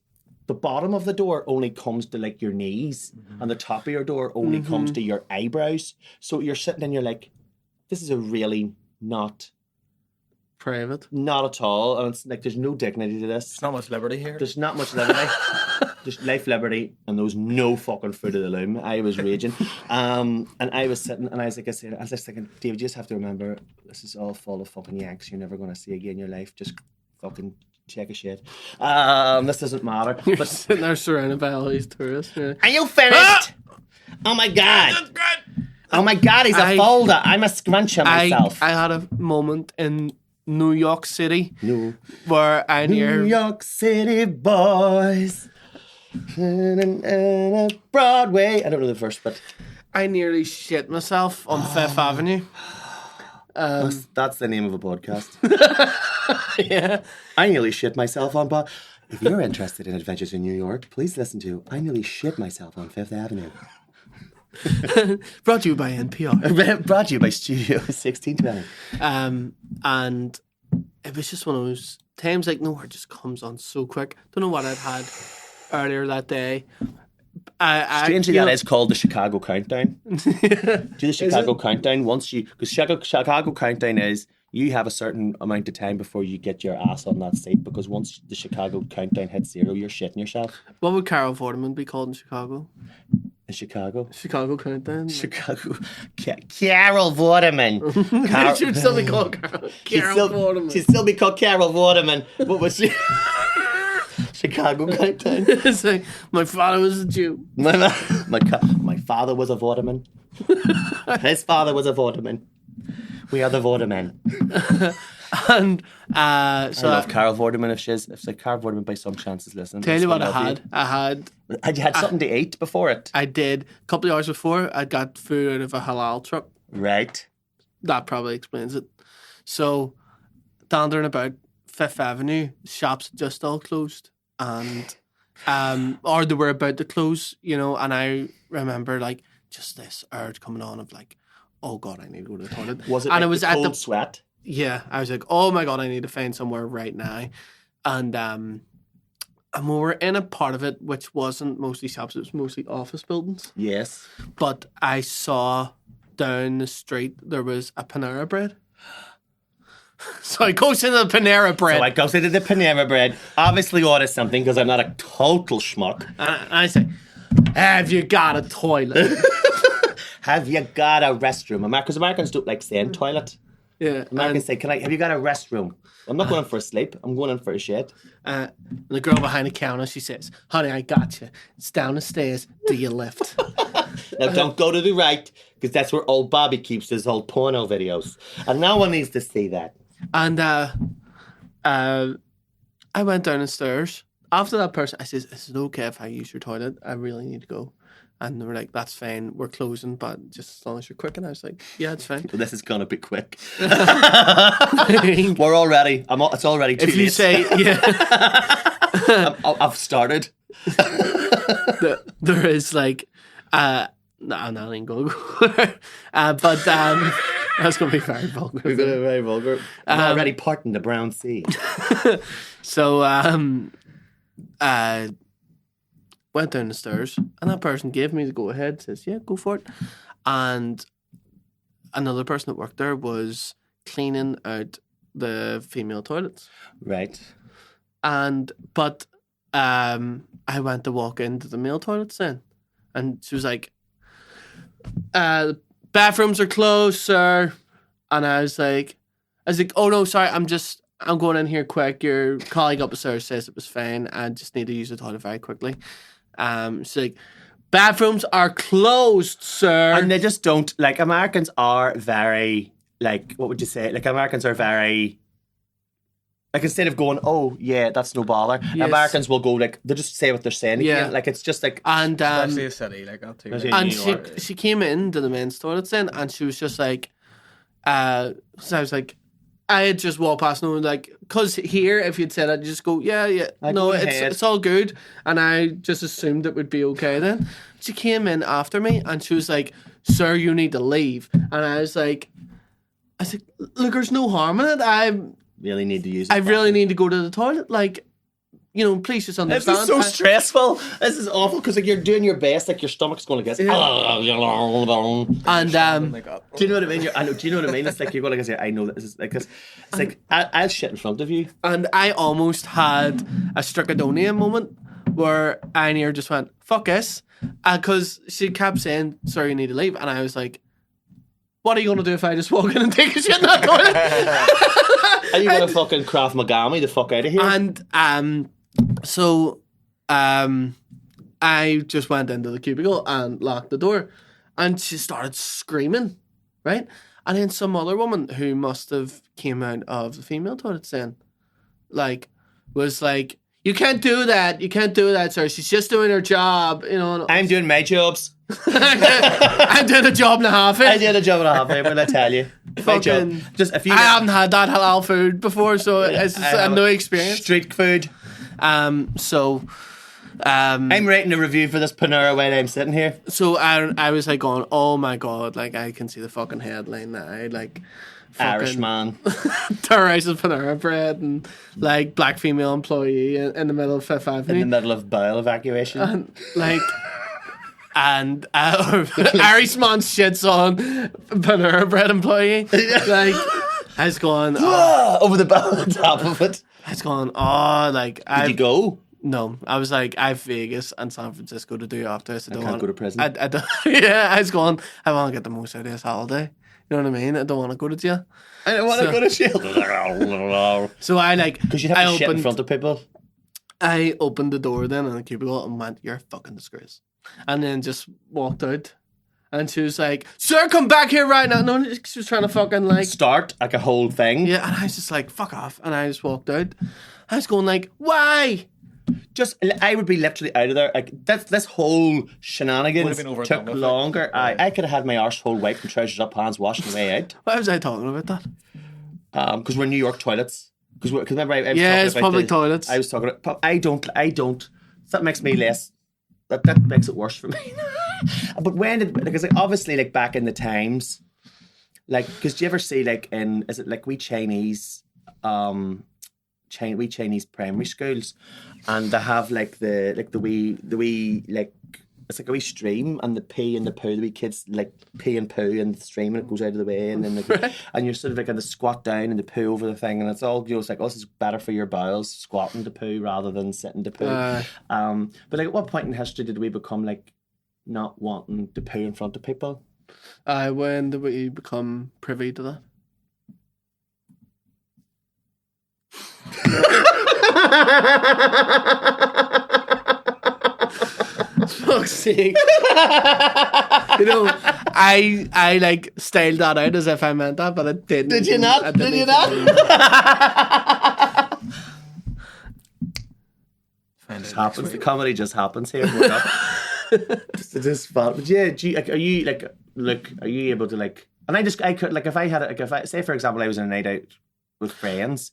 the bottom of the door only comes to like your knees, and the top of your door only comes to your eyebrows. So you're sitting and you're like, this is a really not private. Not at all. And it's like there's no dignity to this. There's not much liberty here. There's not much liberty. Just life, liberty, and there was no fucking food of the loom. I was raging. And I was sitting, and I was just thinking, David, you just have to remember, this is all full of fucking Yanks you're never going to see again in your life. Just fucking check a shit. This doesn't matter. You're But sitting there surrounded by all these tourists. Yeah. are you finished? Oh my God. Oh my God, he's a folder. I'm a scruncher myself. I had a moment in New York City No. where I New York City boys. Broadway. I don't know the verse, but I nearly shit myself on Fifth Avenue. that's the name of a podcast. Yeah. I nearly shit myself on. But if you're interested in adventures in New York, please listen to I Nearly Shit Myself on Fifth Avenue. Brought to you by NPR. Brought to you by Studio 1620. And it was just one of those times like nowhere just comes on so quick. Don't know what I'd had earlier that day. Strangely, that is called the Chicago Countdown. Do the Chicago Countdown once you, because Chicago Countdown is you have a certain amount of time before you get your ass on that seat, because once the Chicago Countdown hits 0, you're shitting yourself. What would Carol Vorderman be called in Chicago? In Chicago? Chicago Countdown? Chicago. Carol Vorderman. She'd still be called Carol Vorderman. She'd still be called Carol Vorderman. What was she? Chicago Countdown. It's like, my father was a Jew. My father was a Vorderman. His father was a Vorderman. We are the Vordermen. And so I love Carol Vorderman. If like Carol Vorderman by some chance is listening. Tell you what I had. Had you had something to eat before it? I did. A couple of hours before, I got food out of a halal truck. Right. That probably explains it. So, down there and about Fifth Avenue, shops had just all closed. And, or they were about to close, you know, and I remember like just this urge coming on of like, oh God, I need to go to the toilet. Was it and like it was the at cold the sweat? Yeah, I was like, oh my God, I need to find somewhere right now. And we were in a part of it which wasn't mostly shops, it was mostly office buildings. Yes. But I saw down the street there was a Panera Bread. So I goes into the Panera Bread. So I goes into the Panera Bread, obviously order something because I'm not a total schmuck. And I say, have you got a toilet? Have you got a restroom? Because Americans don't like saying toilet. Yeah. Americans say, have you got a restroom? I'm not going in for a sleep. I'm going in for a shit. And the girl behind the counter, she says, honey, I got you. It's down the stairs. Do you lift? Now, don't go to the right, because that's where old Bobby keeps his old porno videos. And no one needs to see that. And I went down the stairs. After that person, I says, is it okay if I use your toilet? I really need to go. And they were like, that's fine. We're closing, but just as long as you're quick. And I was like, yeah, it's fine. Well, this is going to be quick. We're already, it's already 2 If you minutes. say, yeah. I've started. There is like, no, I'm not even going to go there. But that's going to be very vulgar. We're going to be very vulgar. I'm already parting the Brown Sea. So, went down the stairs, and that person gave me the go ahead, says, yeah, go for it. And another person that worked there was cleaning out the female toilets. Right. But I went to walk into the male toilets then, and she was like, bathrooms are closed, sir. And I was like, oh no, sorry, I'm going in here quick. Your colleague up the stairs says it was fine. I just need to use the toilet very quickly. She's like, bathrooms are closed, sir. And they just don't, like, Americans are very, like, what would you say? Like, Americans are very, like, instead of going, oh, yeah, that's no bother, yes. Americans will go, like, they just say what they're saying Yeah. again. Like, it's just like, And Especially a city like that too. and she came into the men's toilets then, and she was just like, so I was like, I had just walked past and like, because here, if you'd said it, you just go, yeah, no, it's all good. And I just assumed it would be okay then. She came in after me and she was like, sir, you need to leave. And I was like, look, there's no harm in it. I really need to use it. really need to go to the toilet. Like, you know, please just This understand. is so stressful. This is awful because like you're doing your best, like your stomach's going to get. And Do you know what I mean? Do you know what I mean? It's like you're going to say, I know this is like this. It's like I'll shit in front of you. And I almost had a Strikhedonia moment where I near just went, fuck this. Because she kept saying, sorry, you need to leave. And I was like, what are you going to do if I just walk in and take a shit? Not going in? Are you going to fucking Krav Maga me the fuck out of here? And so I just went into the cubicle and locked the door. And she started screaming, right? And then some other woman who must have came out of the female toilet saying, like, was like, you can't do that. You can't do that, sir. She's just doing her job. You know. I'm doing my jobs. I'm doing a job and a half. I did a job and a half. But I tell you, my job. Just if you. I haven't had that halal food before, so it's just a new experience. Street food. So. I'm writing a review for this Panera while I'm sitting here. So I was like going, oh my god, like I can see the fucking headline now, like. Irishman terrorizing Panera Bread and like black female employee in the middle of Fifth Avenue. In the middle of bowel evacuation. And like Irishman shits on Panera Bread employee. Like I was going over the bowel on top of it. I was going, like Did you go? No, I was like, I have Vegas and San Francisco to do after this. I can't go to prison. I don't, yeah, I was going, I want to get the most out of this holiday. You know what I mean? I don't want to go to jail. I don't want to go to jail. So I like... Because you'd have to shit in front of people. I opened the door then in the cubicle and went, you're a fucking disgrace. And then just walked out. And she was like, sir, come back here right now. No, she was trying to fucking like... Start like a whole thing. Yeah, and I was just like, fuck off. And I just walked out. I was going like, why? I would be literally out of there. Like this whole shenanigans took longer. I could have had my arsehole wiped and trousers up, hands washed on the way out. Why was I talking about that? Because we're New York toilets. Because remember, I was talking it's about public toilets. I was talking about. I don't. That makes me less. That makes it worse for me. But when did? Because like, obviously, like back in the times, like because do you ever see like is it like we Chinese primary schools, and they have like the wee like it's like a wee stream and the pee and the poo. The wee kids like pee and poo in the stream and it goes out of the way and then and you're sort of like in the squat down and the poo over the thing and it's all it's like this is better for your bowels squatting to poo rather than sitting to poo. But like at what point in history did we become like not wanting to poo in front of people? When did we become privy to that? Fuck's sake. You know, I like styled that out as if I meant that, but I didn't. Did you not? Did you not? It happens. The comedy just happens here. Just fun. But yeah, are you able to like? And I could like if I say for example I was in a night out with friends.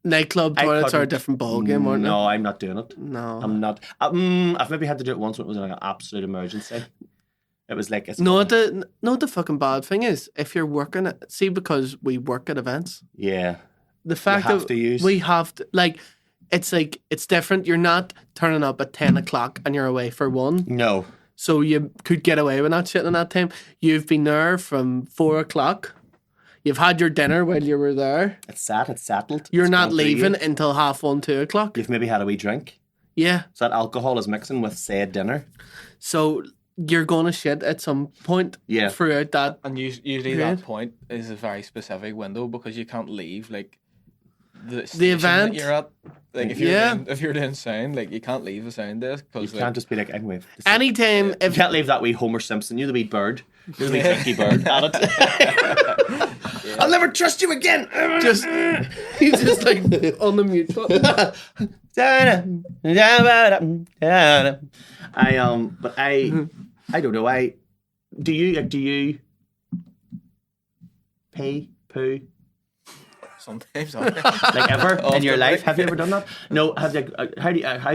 Nightclub toilets are a different ballgame, aren't they? No, I'm not doing it. No. I'm not. I've maybe had to do it once when it was like an absolute emergency. It was like... the fucking bad thing is, if you're working at... See, because we work at events. Yeah. The fact that we have to... Like, it's different. You're not turning up at 10 o'clock and you're away for 1. No. So you could get away with not shit in that time. You've been there from 4 o'clock. You've had your dinner while you were there. It's settled. You're not leaving until 1:30, 2 o'clock. You've maybe had a wee drink. Yeah. So that alcohol is mixing with said dinner. So you're going to shit at some point throughout that. And usually that point is a very specific window because you can't leave like the event that you're at. Like if you're doing sound, like you can't leave the sound desk because you can't just be like anyway. Anytime you can't leave that wee Homer Simpson, you the wee bird, you the wee drinky bird at it. I'll never trust you again. He's just like on the mute button. But I don't know. Do you pee poo? Sometimes, like ever in your life, have you ever done that? No, how's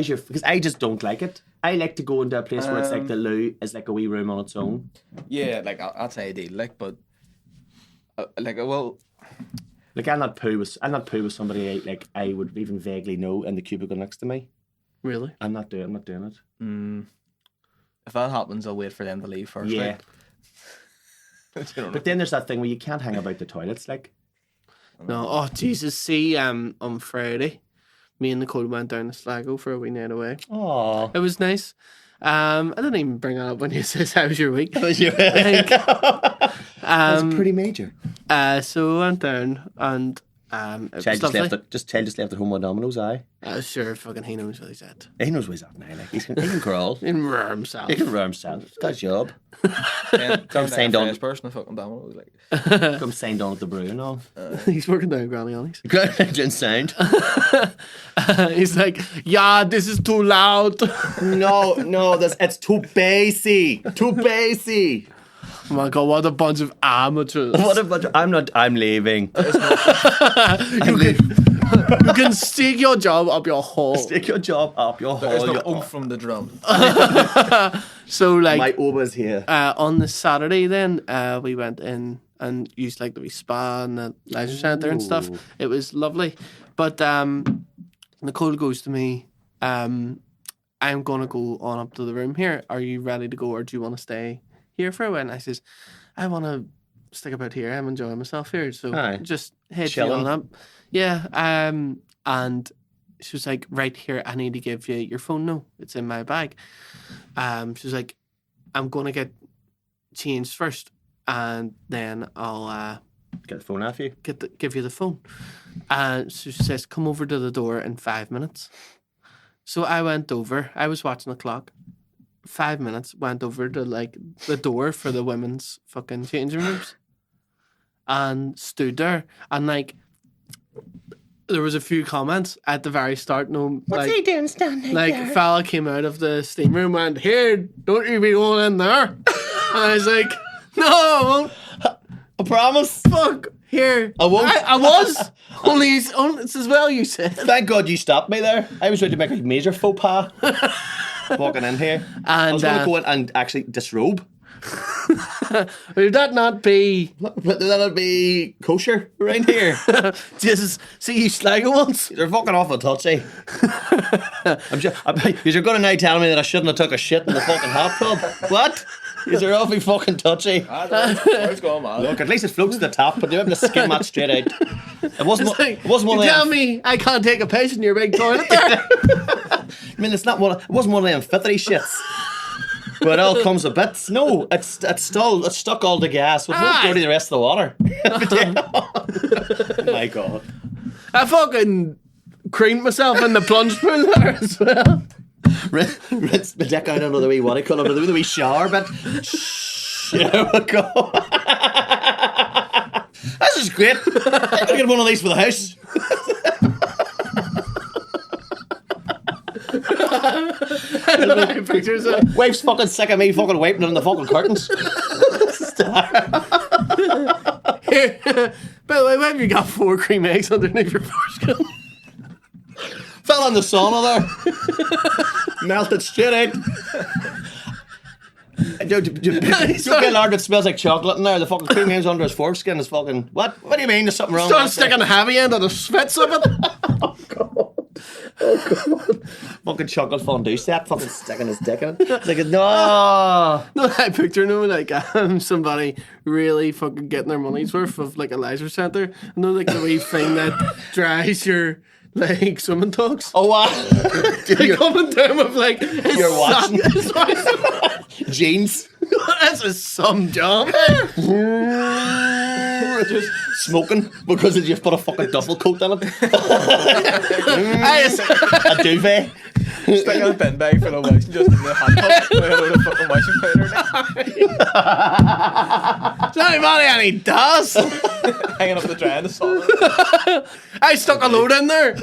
your? Because I just don't like it. I like to go into a place where it's like the loo is like a wee room on its own. Yeah, like I'd say ideal, like, but like I'll not poo with somebody I would even vaguely know in the cubicle next to me. Really? I'm not doing it. If that happens, I'll wait for them to leave first. Yeah. Right? You know. But then there's that thing where you can't hang about the toilets, like. No. Oh Jesus! See, on Friday, me and Nicole went down to Sligo for a wee night away. Oh. It was nice. I didn't even bring it up when you said how was your week. That was pretty major. So we went down and it was lovely. Child just left at home with Domino's, aye. Sure, fucking he knows what he's at. He knows where he's at now, like he can crawl. He can rear himself. He can run himself. He's got a job. Come signed on. person, a fucking Domino's, like. Come signed on at the brew and all. He's working down Granny Ollie's. Didn't sound. He's like, yeah, this is too loud. No, it's too bassy. Too bassy. Oh my God, what a bunch of amateurs. I'm leaving. You can stick your job up your hole. Stick your job up your hole. There's no oomph from the drum. So, like, my oba's here. on the Saturday then, we went in and used like the wee spa and the leisure centre and stuff. It was lovely. But Nicole goes to me, I'm going to go on up to the room here. Are you ready to go or do you want to stay here for a while? And I says, I want to stick about here. I'm enjoying myself here. So just head on up. Yeah. And she was like, right here, I need to give you your phone. No, it's in my bag. She was like, I'm going to get changed first and then I'll get the phone off you. Give you the phone. So she says, come over to the door in 5 minutes. So I went over. I was watching the clock. 5 minutes, went over to like the door for the women's fucking changing rooms and stood there and like there was a few comments at the very start. No, what's he doing standing like there? Fella came out of the steam room and went, here, don't you be going in there. And I was like, no, I won't. I promise. Fuck, here. I won't. I was. only it's as well you said. Thank God you stopped me there. I was ready to make a major faux pas. Walking in here. And I was going to go in and actually disrobe. Would that not be... Would that not be kosher around here? Just see you Sligo once. You're fucking awful touchy. You're going to now tell me that I shouldn't have took a shit in the fucking hot tub. What? You're awfully fucking touchy. Where's going, man? Look, at least it floats to the top, but you're able to skim that straight out. It wasn't one you tell me I can't take a piss in your big toilet there. I mean, it wasn't one of them fittery shits. But it all comes a bit. No, it's stuck all the gas. It won't dirty the rest of the water. Oh my God. I fucking creamed myself in the plunge pool there as well. Rinse my dick out under the wee watercolour, under the wee shower bit. There we go. This is great. I'm going to get one of these for the house. Pictures of Wife's fucking sick of me fucking wiping it on the fucking curtains. Here. By the way, why have you got 4 cream eggs underneath your foreskin? Fell in the sauna there. Melted straight out. Don't get large, it smells like chocolate in there. The fucking cream hangs under his foreskin is fucking... What? What do you mean? There's something wrong Start with sticking the heavy end of the spits of it. Oh God. Fucking chocolate fondue set, fucking sticking his dick in it. It's like, no. No, I picture like somebody really fucking getting their money's worth of like a leisure centre. And they're like the wee thing that dries your like swimming togs. Oh, wow. They coming down with like You're watching. Jeans. This is some job. Just smoking because you've put a fucking duffel coat on it. A duvet. Sticking a bin bag for the washing just in the hot tub with a load of fucking washing powder. It's not money and he does. Hanging up the dry in the sauna. I stuck a load in there.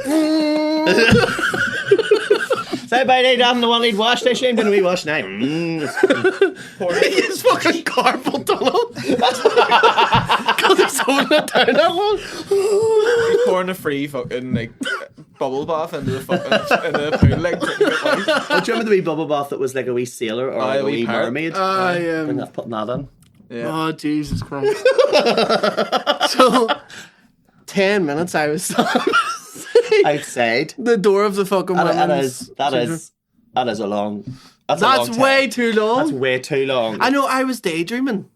Say bye day down the one lead wash station. Didn't we wash now? He's fucking carpal tunnel. Because he's holding it down that one. He's pouring a free fucking like bubble bath into the fucking into the pool like. Oh, do you remember the wee bubble bath that was like a wee sailor or a wee mermaid? I'm putting that in. Yeah. Oh Jesus Christ! So 10 minutes I was outside. The door of the fucking women's. That is a long. That's a long time. way too long. That's way too long. I know. I was daydreaming,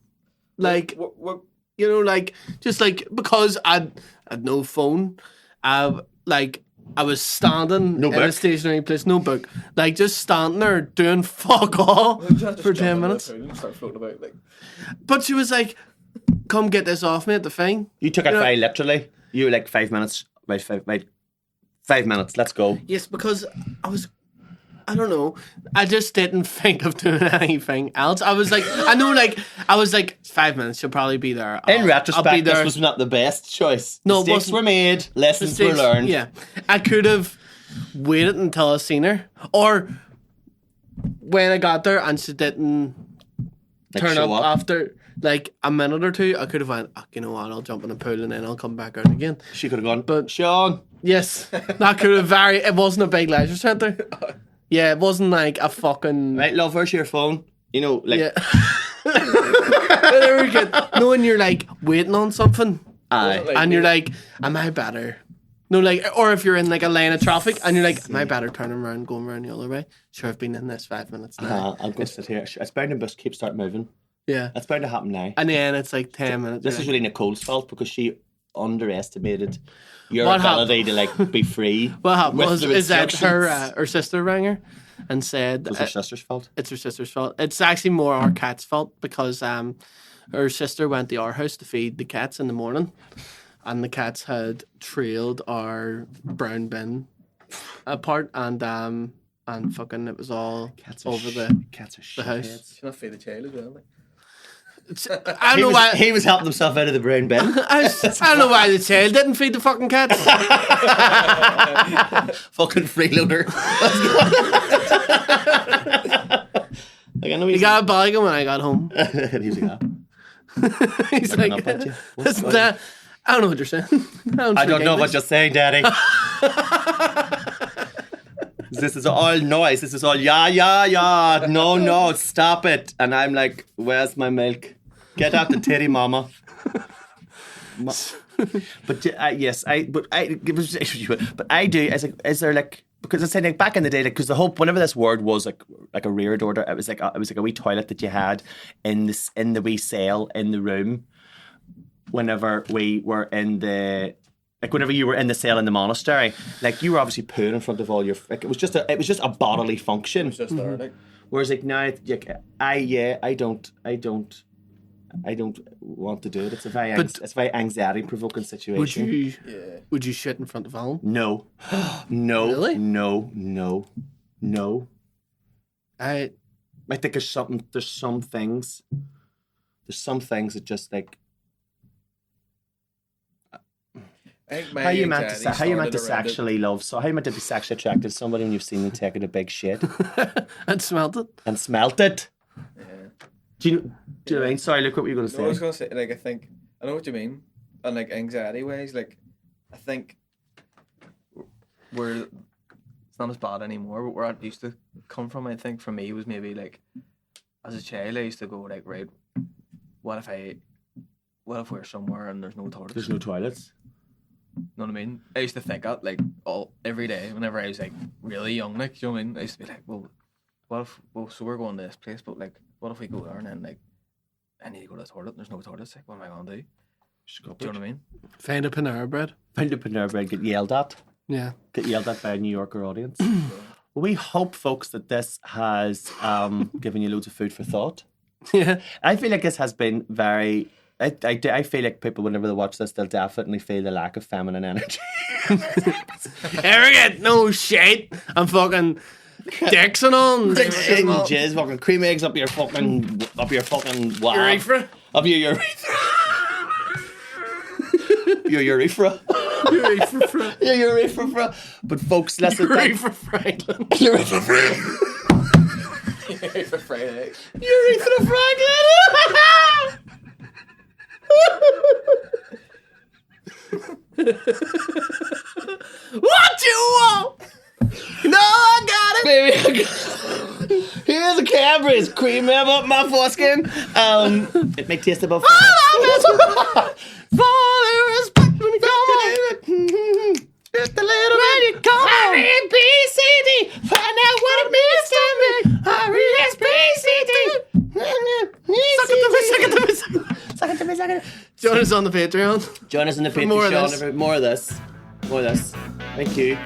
like What? you know, like just like because I had no phone. Like I was standing in a stationary place, no book, like just standing there doing fuck all for 10 minutes. Start floating about, like. But she was like, "Come get this off me at the thing." You took it very literally. You were like 5 minutes. Wait, 5 minutes. Let's go. Yes, because I don't know. I just didn't think of doing anything else. I was like, 5 minutes. She'll probably be there. In retrospect, this was not the best choice. No, mistakes were made. Lessons were learned. Yeah, I could have waited until I seen her, or when I got there and she didn't turn up after like a minute or two, I could have went, you know what? I'll jump in the pool and then I'll come back out again. She could have gone, but Sean. Yes, that could have It wasn't a big leisure centre. Yeah, it wasn't like a fucking... Right, love, where's your phone? You know, like... Yeah. There we go. No, when you're like waiting on something and you're like, am I better? No, like, or if you're in like a lane of traffic and you're like, am I better turning around, going around the other way? Sure, I've been in this 5 minutes now. I'm going to sit here. It's bound to just keep start moving. Yeah. That's bound to happen now. And then it's like 10 minutes. This is really Nicole's fault because she underestimated your ability to like be free. What happened is that her sister rang her and said it was her sister's fault. It's her sister's fault. It's actually more our cat's fault because her sister went to our house to feed the cats in the morning, and the cats had trailed our brown bin apart, and fucking it was all over the house. Should not feed the child as well. Like. I don't know why he was helping himself out of the brown bin. I don't know why the child didn't feed the fucking cats. Fucking freeloader. Like, I know he got a bag when I got home. He's like, he's like, I don't know what you're saying. I don't know what you're saying, Daddy. This is all noise. This is all yeah. No, stop it. And I'm like, where's my milk? Get out the titty, mama. But yes, I do. Is there like, because I said like back in the day, like, because the whole whenever this word was like a Reredorter, it was like a wee toilet that you had in the wee cell in the room. Whenever we were in the. Like whenever you were in the cell in the monastery, like you were obviously pooing in front of all your. Like it was just a bodily function. It was just there, like. Whereas like now, like I don't want to do it. It's a very anxiety provoking situation. Would you shit in front of Alan? No. Really? No. I think there's some things that just like. How you meant to sexually love? So how you meant to be sexually attracted to somebody when you've seen them taking a big shit and smelt it? Yeah. Do you know what I mean? Sorry, look what were you going to say? I was going to say, like, I know what you mean, and like anxiety ways, like, I think it's not as bad anymore, but where I used to come from, I think for me was maybe like, as a child, I used to go like, right, what if we're somewhere and there's no toilets? There's no toilets. Know what I mean? I used to think that like every day whenever I was like really young, like, you know what I mean? I used to be like, so we're going to this place, but like, what if we go there and then like, I need to go to the toilet and there's no toilets, like, what am I going to do? Do you know what I mean? Find a Panera Bread. Get yelled at. Yeah. Get yelled at by a New Yorker audience. We hope, folks, that this has given you loads of food for thought. Yeah. I feel like this has been very... I feel like people, whenever they watch this, they'll definitely feel the lack of feminine energy. Arrogant, no shit. I'm fucking dicks and all. Jizz, fucking cream eggs up your fucking wow. Urethra. Up your urethra. Your urethra. Your urethra. But folks, listen. Urethra Franklin. Urethra Franklin. Urethra Franklin. Urethra Franklin. What you want? No, I got it, baby. I got it. Here's a Cadbury's cream up my foreskin. It may taste about for respect when you come on. Just a little bit. second. Join us on the Patreon. Join us on the Patreon. more of this. More of this. Thank you.